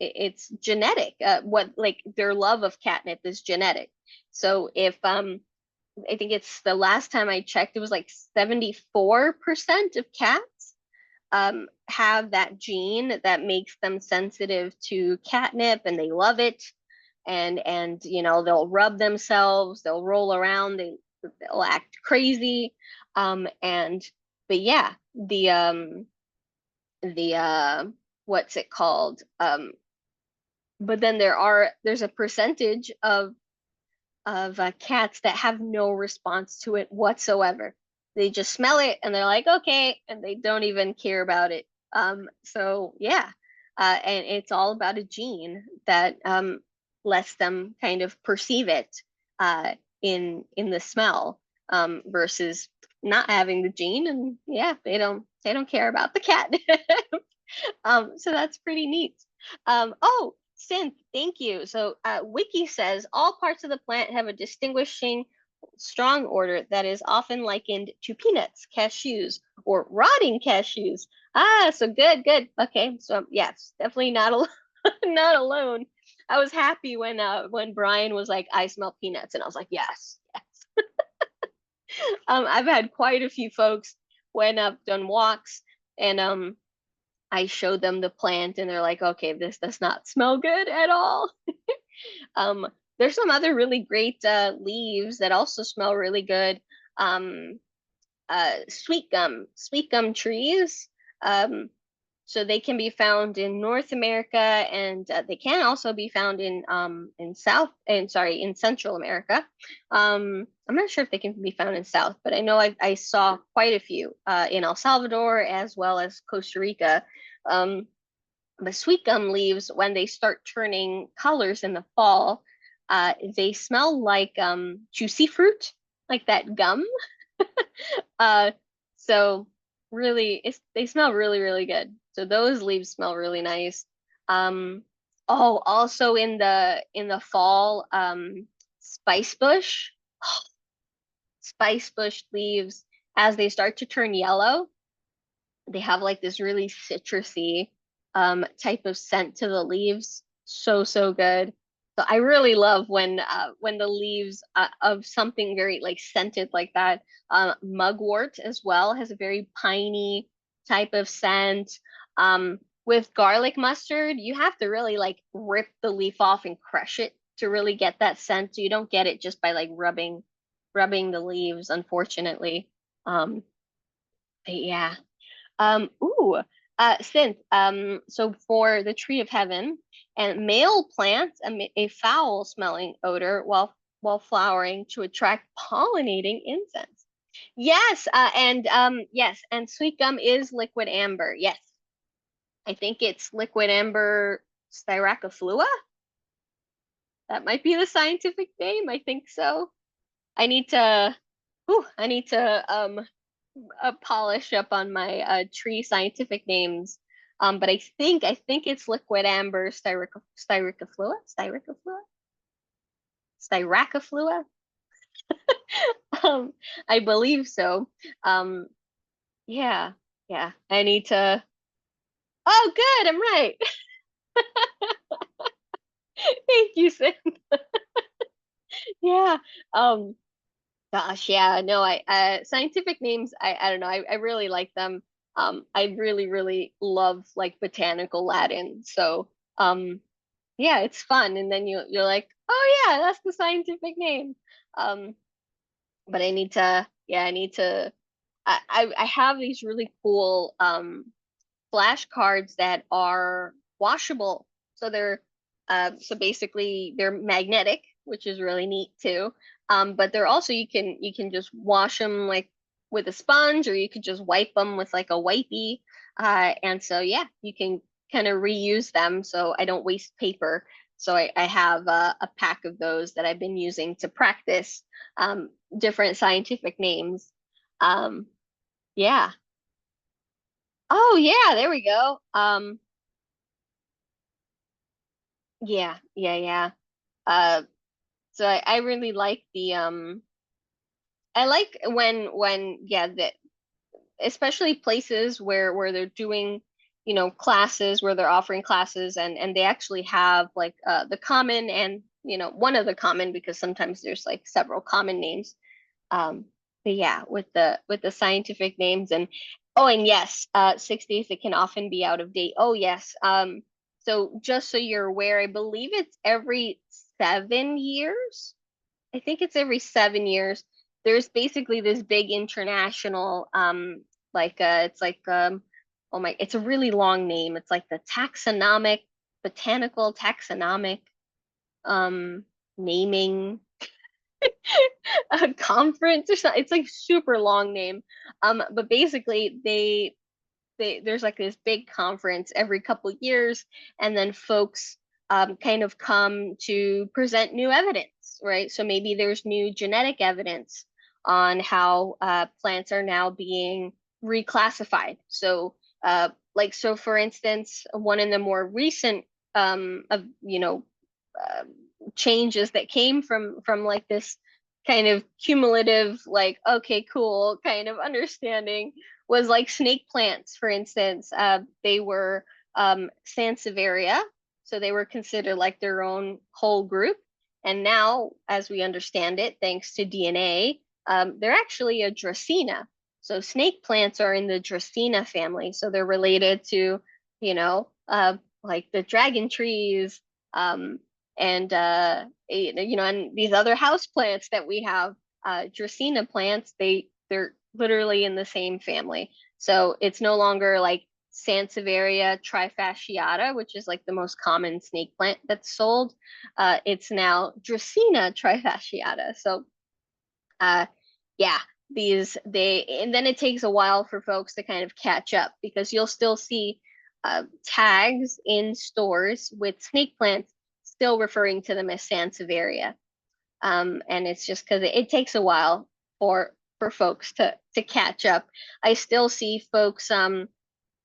it's genetic. What like their love of catnip is genetic. So if I think it's the last time I checked, it was like 74% of cats have that gene that makes them sensitive to catnip, and they love it. And they'll rub themselves, they'll roll around, they'll act crazy. And but yeah, the what's it called? But then there's a percentage of cats that have no response to it whatsoever. They just smell it and they're like, okay, and they don't even care about it. So yeah, and it's all about a gene that lets them kind of perceive it in the smell, versus not having the gene, and yeah, they don't care about the cat. So that's pretty neat. Oh, Synth, thank you. So Wiki says all parts of the plant have a distinguishing strong odor that is often likened to peanuts, cashews, or rotting cashews. Ah, so good, good. Okay, so yes, definitely not alone. Not alone. I was happy when Brian was like, "I smell peanuts," and I was like, "Yes, yes." I've had quite a few folks when I've done walks, and I showed them the plant, and they're like, okay, this does not smell good at all. Um, there's some other really great leaves that also smell really good. Um, sweet gum trees. Um, so they can be found in North America, and they can also be found in Central America. I'm not sure if they can be found in South, but I know I saw quite a few in El Salvador as well as Costa Rica. Um, the sweet gum leaves, when they start turning colors in the fall, they smell like juicy fruit, like that gum. Uh, so really, they smell really, really good. So those leaves smell really nice. Um, oh, also in the fall, spice bush, spice bush leaves, as they start to turn yellow, they have like this really citrusy type of scent to the leaves. So, so good. So I really love when the leaves of something very like scented like that. Mugwort as well has a very piney type of scent. With garlic mustard, you have to really like rip the leaf off and crush it to really get that scent. So you don't get it just by like rubbing the leaves, unfortunately. But yeah. Ooh, Synth. So for the tree of heaven, and male plants emit a foul smelling odor while flowering to attract pollinating insects. Yes, and yes, and sweet gum is liquid amber. Yes, I think it's liquid amber styraciflua. That might be the scientific name. I think so. I need to, I need to polish up on my tree scientific names. But I think it's liquid amber styraciflua, styraciflua. Um, I believe so. Um, yeah, yeah. I need to. Oh, good. I'm right. Thank you, Sim. Yeah. Um, Gosh, yeah. No, I scientific names. I don't know. I really like them. I really really love like botanical Latin. So yeah, it's fun. And then you're like, oh yeah, that's the scientific name. Um, but I need to. Yeah, I need to. I have these really cool flashcards that are washable. So they're so basically they're magnetic, which is really neat too. But they're also you can just wash them like with a sponge, or you could just wipe them with like a wipey. And so yeah, you can kind of reuse them, so I don't waste paper. So I have a pack of those that I've been using to practice different scientific names. Um, yeah. Oh yeah, there we go. Yeah, yeah, yeah. Uh, so I really like the I like when yeah, that especially places where they're doing, classes where they're offering classes, and they actually have like the common and one of the common, because sometimes there's like several common names. But yeah, with the scientific names, and oh, and yes, 6 days, it can often be out of date. Oh yes. So just so you're aware, I believe it's every 7 years. I think it's every 7 years. There's basically this big international, it's like oh my, it's a really long name. It's like the botanical taxonomic um naming a conference or something. It's like super long name. But basically there's like this big conference every couple years, and then folks kind of come to present new evidence, right? So maybe there's new genetic evidence on how plants are now being reclassified. So so for instance, one of the more recent of uh, changes that came from like this kind of cumulative, like, okay, cool, kind of understanding, was like snake plants, for instance. They were Sansevieria, so they were considered like their own whole group. And now, as we understand it, thanks to DNA, they're actually a Dracaena. So snake plants are in the Dracaena family. So they're related to, like the dragon trees, um, and these other house plants that we have, Dracaena plants. They're literally in the same family. So it's no longer like Sansevieria trifasciata, which is like the most common snake plant that's sold. It's now Dracaena trifasciata. So uh, yeah, and then it takes a while for folks to kind of catch up, because you'll still see tags in stores with snake plants still referring to them as Sansevieria. And it's just because it takes a while for folks to catch up. I still see folks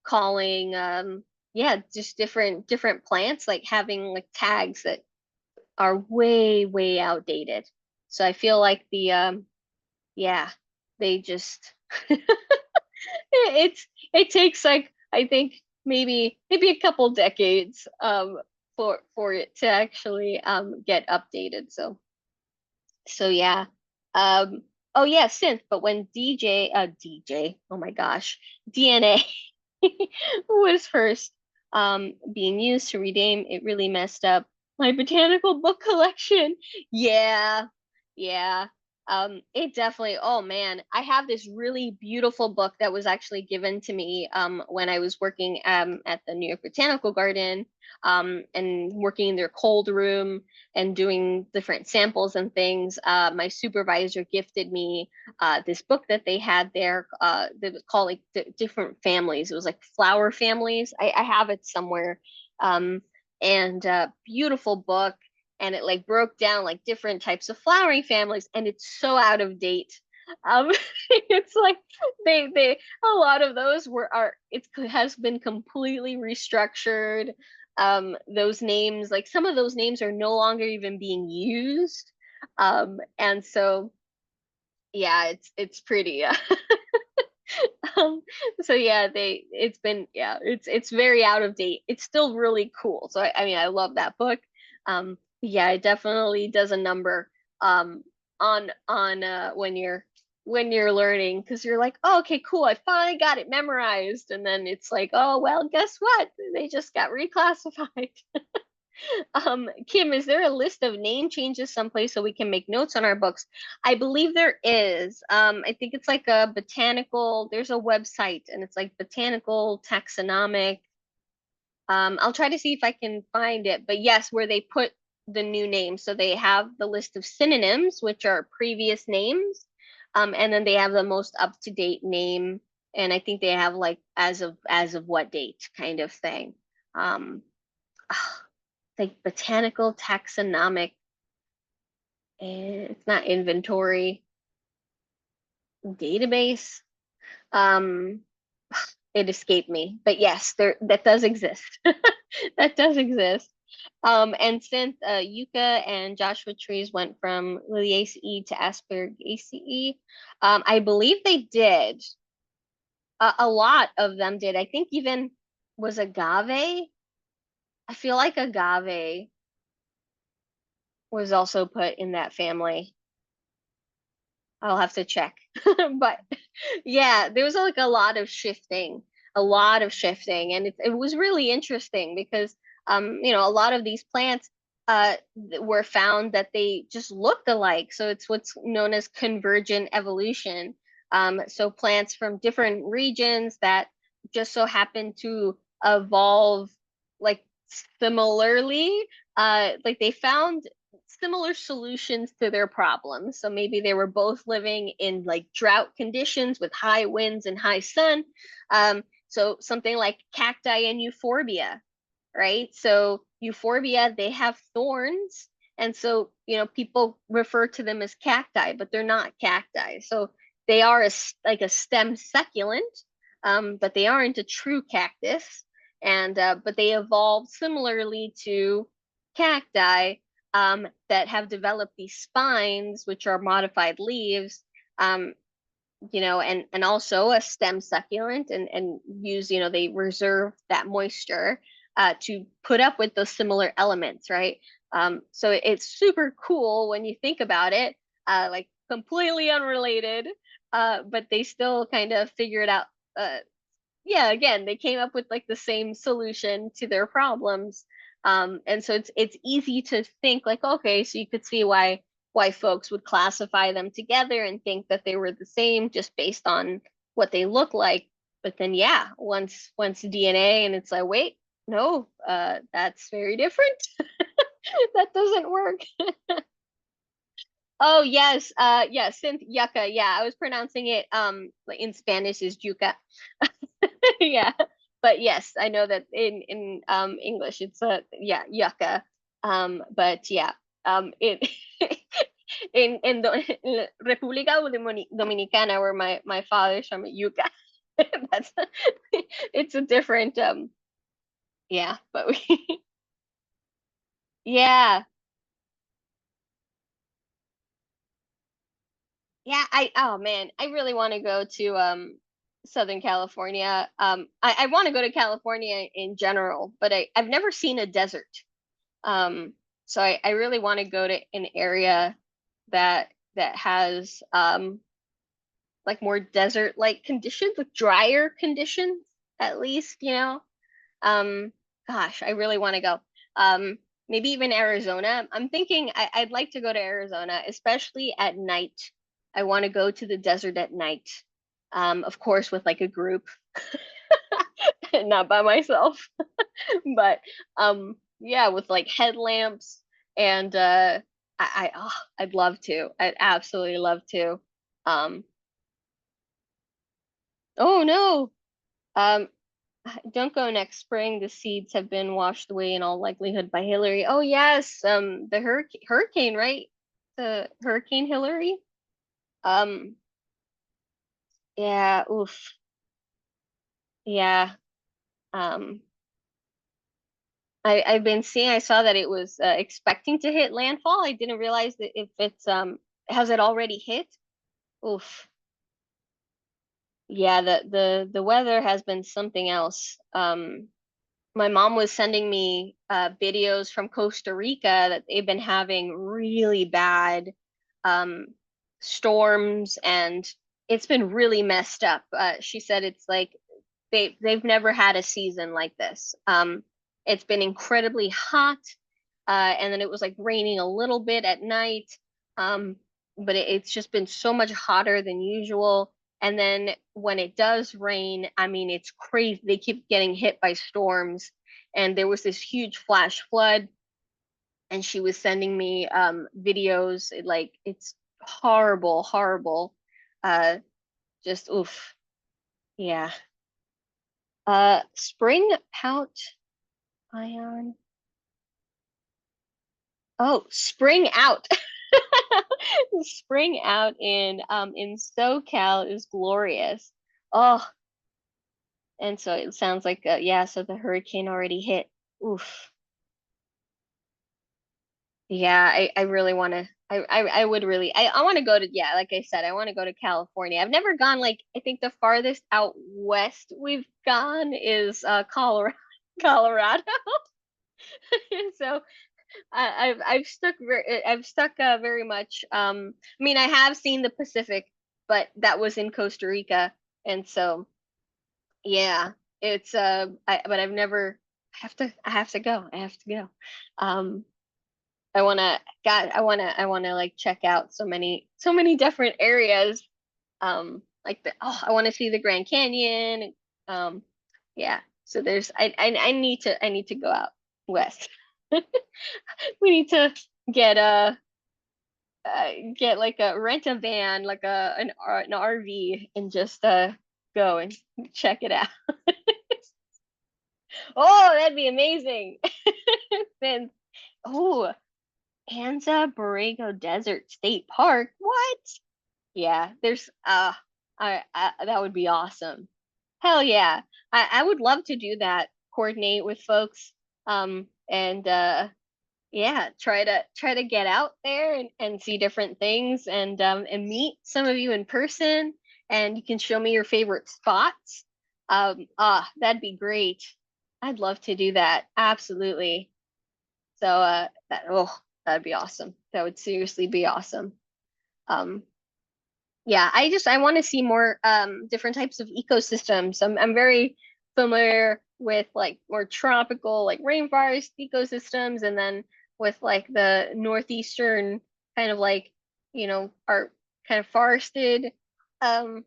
calling yeah, just different plants, like having like tags that are way way outdated. So I feel like yeah, they just it takes like, I think, maybe a couple decades for it to actually get updated. So yeah. Oh yeah, synth, but when oh my gosh, DNA was first being used to rename, it really messed up my botanical book collection. Yeah. Yeah. It definitely, oh man, I have this really beautiful book that was actually given to me when I was working at the New York Botanical Garden, and working in their cold room and doing different samples and things. My supervisor gifted me this book that they had there, that was called like different families. It was like flower families. I have it somewhere. Um, and beautiful book. And it like broke down like different types of flowering families, and it's so out of date. Um, it's like they a lot of those it has been completely restructured. Those names, like some of those names are no longer even being used. And so Yeah, it's pretty. Um, so yeah, it's been, yeah, it's very out of date. It's still really cool. So I mean, I love that book. Yeah, it definitely does a number on when you're learning, because you're like, oh, okay, cool, I finally got it memorized, and then it's like, oh well, guess what? They just got reclassified. Kim, is there a list of name changes someplace so we can make notes on our books? I believe there is. I think it's like a botanical, there's a website and it's like botanical taxonomic. I'll try to see if I can find it, but yes, where they put the new names. So they have the list of synonyms, which are previous names, and then they have the most up-to-date name, and I think they have like as of what date kind of thing. Um, like botanical taxonomic, it's not inventory database. Um, it escaped me, but yes, there that does exist. That does exist. And since Yucca and Joshua trees went from Liliaceae to Aspergaceae, I believe they did. A lot of them did. I think even was agave. I feel like agave was also put in that family. I'll have to check. But yeah, there was like a lot of shifting, and it was really interesting because a lot of these plants were found that they just looked alike. So it's what's known as convergent evolution. So plants from different regions that just so happen to evolve like similarly, like they found similar solutions to their problems. So maybe they were both living in like drought conditions with high winds and high sun. So something like cacti and euphorbia, right? So euphorbia, they have thorns. And so, people refer to them as cacti, but they're not cacti. So they are like a stem succulent, but they aren't a true cactus. And but they evolved similarly to cacti, that have developed these spines, which are modified leaves, um, and also a stem succulent, and use, they reserve that moisture to put up with those similar elements, right? So it's super cool when you think about it, like completely unrelated, but they still kind of figured out. Yeah, again, they came up with like the same solution to their problems. And so it's easy to think like, okay, so you could see why folks would classify them together and think that they were the same just based on what they look like. But then yeah, once DNA, and it's like, wait, no, that's very different. That doesn't work. Oh yes, yeah, synth yucca. Yeah, I was pronouncing it like in Spanish is yuca. Yeah, but yes, I know that in English it's yeah, yucca. But yeah, it in República Dominicana, where my father's from, yuca. That's it's a different yeah, but we yeah. Yeah, oh man, I really want to go to Southern California. I want to go to California in general, but I've never seen a desert. Um, so I really want to go to an area that has like more desert-like conditions, with drier conditions at least, Um, gosh, I really want to go. Maybe even Arizona. I'm thinking I'd like to go to Arizona, especially at night. I want to go to the desert at night. Of course, with like a group, not by myself, but yeah, with like headlamps, and I'd love to. I'd absolutely love to. Um, oh no. Um, don't go next spring. The seeds have been washed away in all likelihood by Hillary. Oh yes, the hurricane, right? The Hurricane Hillary. Um, yeah, oof, yeah. Um, I've been seeing. I saw that it was expecting to hit landfall. I didn't realize that if it's has it already hit. Oof. Yeah, the weather has been something else. My mom was sending me videos from Costa Rica that they've been having really bad um, storms, and it's been really messed up. She said it's like they've never had a season like this. It's been incredibly hot, and then it was like raining a little bit at night. Um, but it's just been so much hotter than usual. And then when it does rain, I mean, it's crazy. They keep getting hit by storms. And there was this huge flash flood, and she was sending me videos. Like it's horrible, horrible. Uh, just oof. Yeah. Spring pout ion. Oh, spring out. Spring out in SoCal is glorious. Oh, and so it sounds like yeah, so the hurricane already hit. Oof. Yeah, I really want to I would really I want to go to yeah, like I said, I want to go to California. I've never gone like I think the farthest out west we've gone is Colorado. Colorado. So I've stuck very much I mean I have seen the Pacific, but that was in Costa Rica, and so yeah, it's but I've never I have to go. I have to go. Um I wanna God I wanna like check out so many different areas. Like the oh I wanna see the Grand Canyon. Um yeah. So there's I need to go out west. We need to get a get like a rent a van, like an RV, and just go and check it out. Oh, that'd be amazing. Then oh, Anza Borrego Desert State Park. What? Yeah, there's I that would be awesome. Hell yeah. I would love to do that. Coordinate with folks and yeah, try to get out there and see different things and meet some of you in person, and you can show me your favorite spots. That'd be great. I'd love to do that. Absolutely. So that oh that'd be awesome. That would seriously be awesome. Um yeah, I want to see more different types of ecosystems. I'm very familiar with like more tropical like rainforest ecosystems, and then with like the northeastern kind of like, you know, our kind of forested um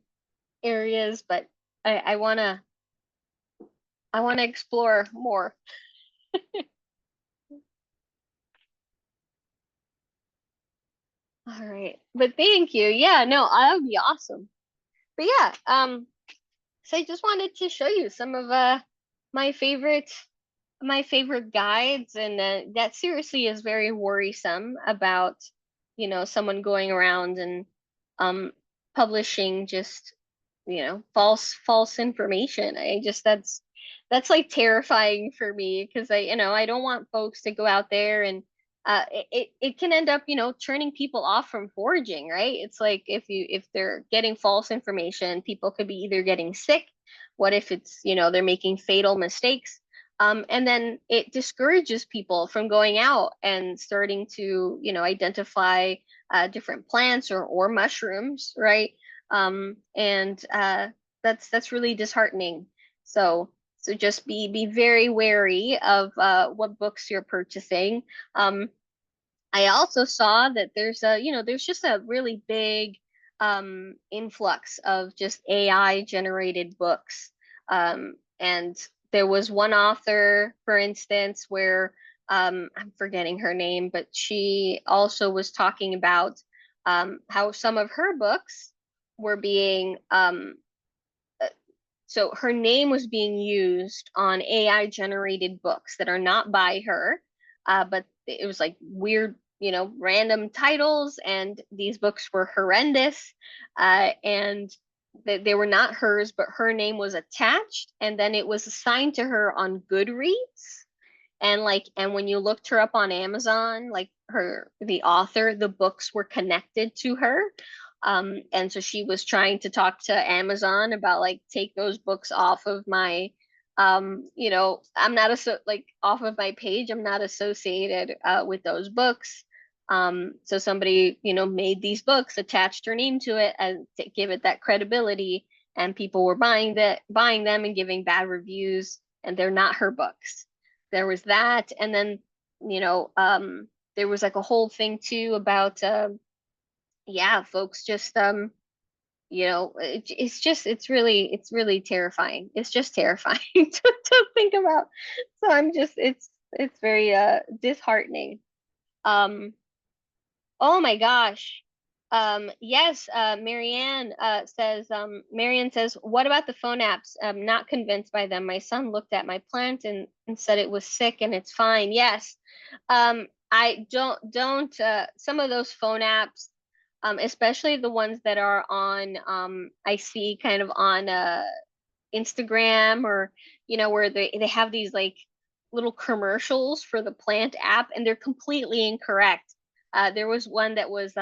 areas, but I I wanna explore more. All right. But thank you. Yeah, no, that would be awesome. But yeah, so I just wanted to show you some of my favorite my favorite guides, and that seriously is very worrisome about, you know, someone going around and um publishing just, you know, false information. I just that's like terrifying for me because I, you know, I don't want folks to go out there and it can end up, you know, turning people off from foraging, right? It's like if they're getting false information, people could be either getting sick. What if it's, you know, they're making fatal mistakes? And then it discourages people from going out and starting to, you know, identify different plants or mushrooms, right? And that's really disheartening. So so just be very wary of what books you're purchasing. Um, I also saw that there's a, you know, there's just a really big influx of just AI generated books. And there was one author, for instance, where I'm forgetting her name, but she also was talking about how some of her books were being so her name was being used on AI generated books that are not by her, but it was like weird, you know, random titles, and these books were horrendous, and they were not hers, but her name was attached, and then it was assigned to her on Goodreads. And like, and when you looked her up on Amazon, like her, the author, the books were connected to her. And so she was trying to talk to Amazon about like take those books off of my I'm not like off of my page. I'm not associated with those books. So somebody, made these books, attached her name to it and to give it that credibility, and people were buying them and giving bad reviews, and they're not her books. There was that, and then, you know, um, there was like a whole thing too about yeah, folks just it's really terrifying. It's just terrifying to think about. So it's very disheartening. Um Oh my gosh. Yes, Marianne says, what about the phone apps? I'm not convinced by them. My son looked at my plant and said it was sick and it's fine. Yes. I don't some of those phone apps, especially the ones that are on I see kind of on Instagram, or where they have these like little commercials for the plant app, and they're completely incorrect. There was one that was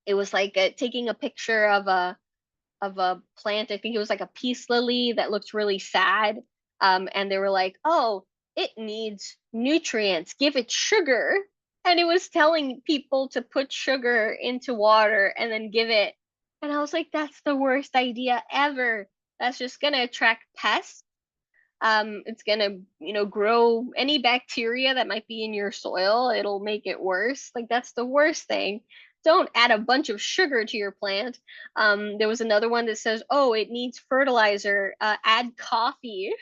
it was like taking a picture of a plant. I think it was like a peace lily that looked really sad. And they were like, "Oh, it needs nutrients. Give it sugar." And it was telling people to put sugar into water and then give it. And I was like, "That's the worst idea ever. That's just gonna attract pests. It's gonna, grow any bacteria that might be in your soil. It'll make it worse. Like that's the worst thing. Don't add a bunch of sugar to your plant." There was another one that says, "Oh, it needs fertilizer. Add coffee."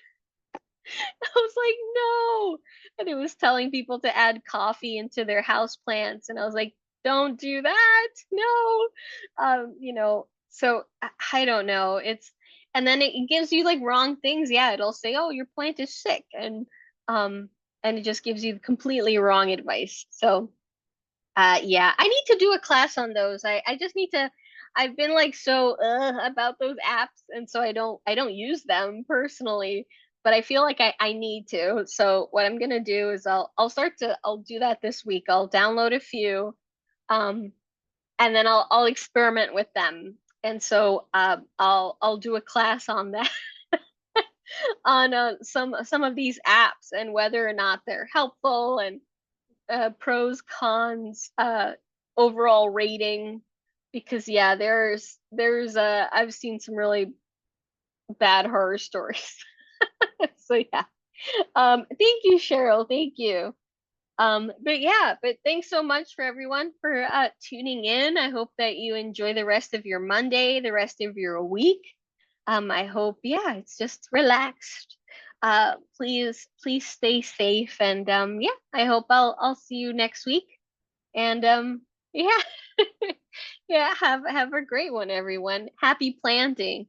I was like, "No." And it was telling people to add coffee into their house plants, and I was like, "Don't do that. No." So I don't know. And then it gives you like wrong things. Yeah, it'll say, "Oh, your plant is sick," um and it just gives you completely wrong advice. So yeah, I need to do a class on those. I just need to. I've been like so about those apps, and so I don't use them personally, but I feel like I need to. So what I'm gonna do is I'll do that this week. I'll download a few, um, and then I'll experiment with them. And so I'll do a class on that on some of these apps and whether or not they're helpful, and pros, cons, overall rating. Because yeah, there's I've seen some really bad horror stories. So yeah. Thank you, Cheryl. Thank you. But thanks so much for everyone for tuning in. I hope that you enjoy the rest of your Monday, the rest of your week. I hope, yeah, it's just relaxed. Please stay safe, and yeah, I hope I'll see you next week. And yeah. Yeah, have a great one, everyone. Happy planting.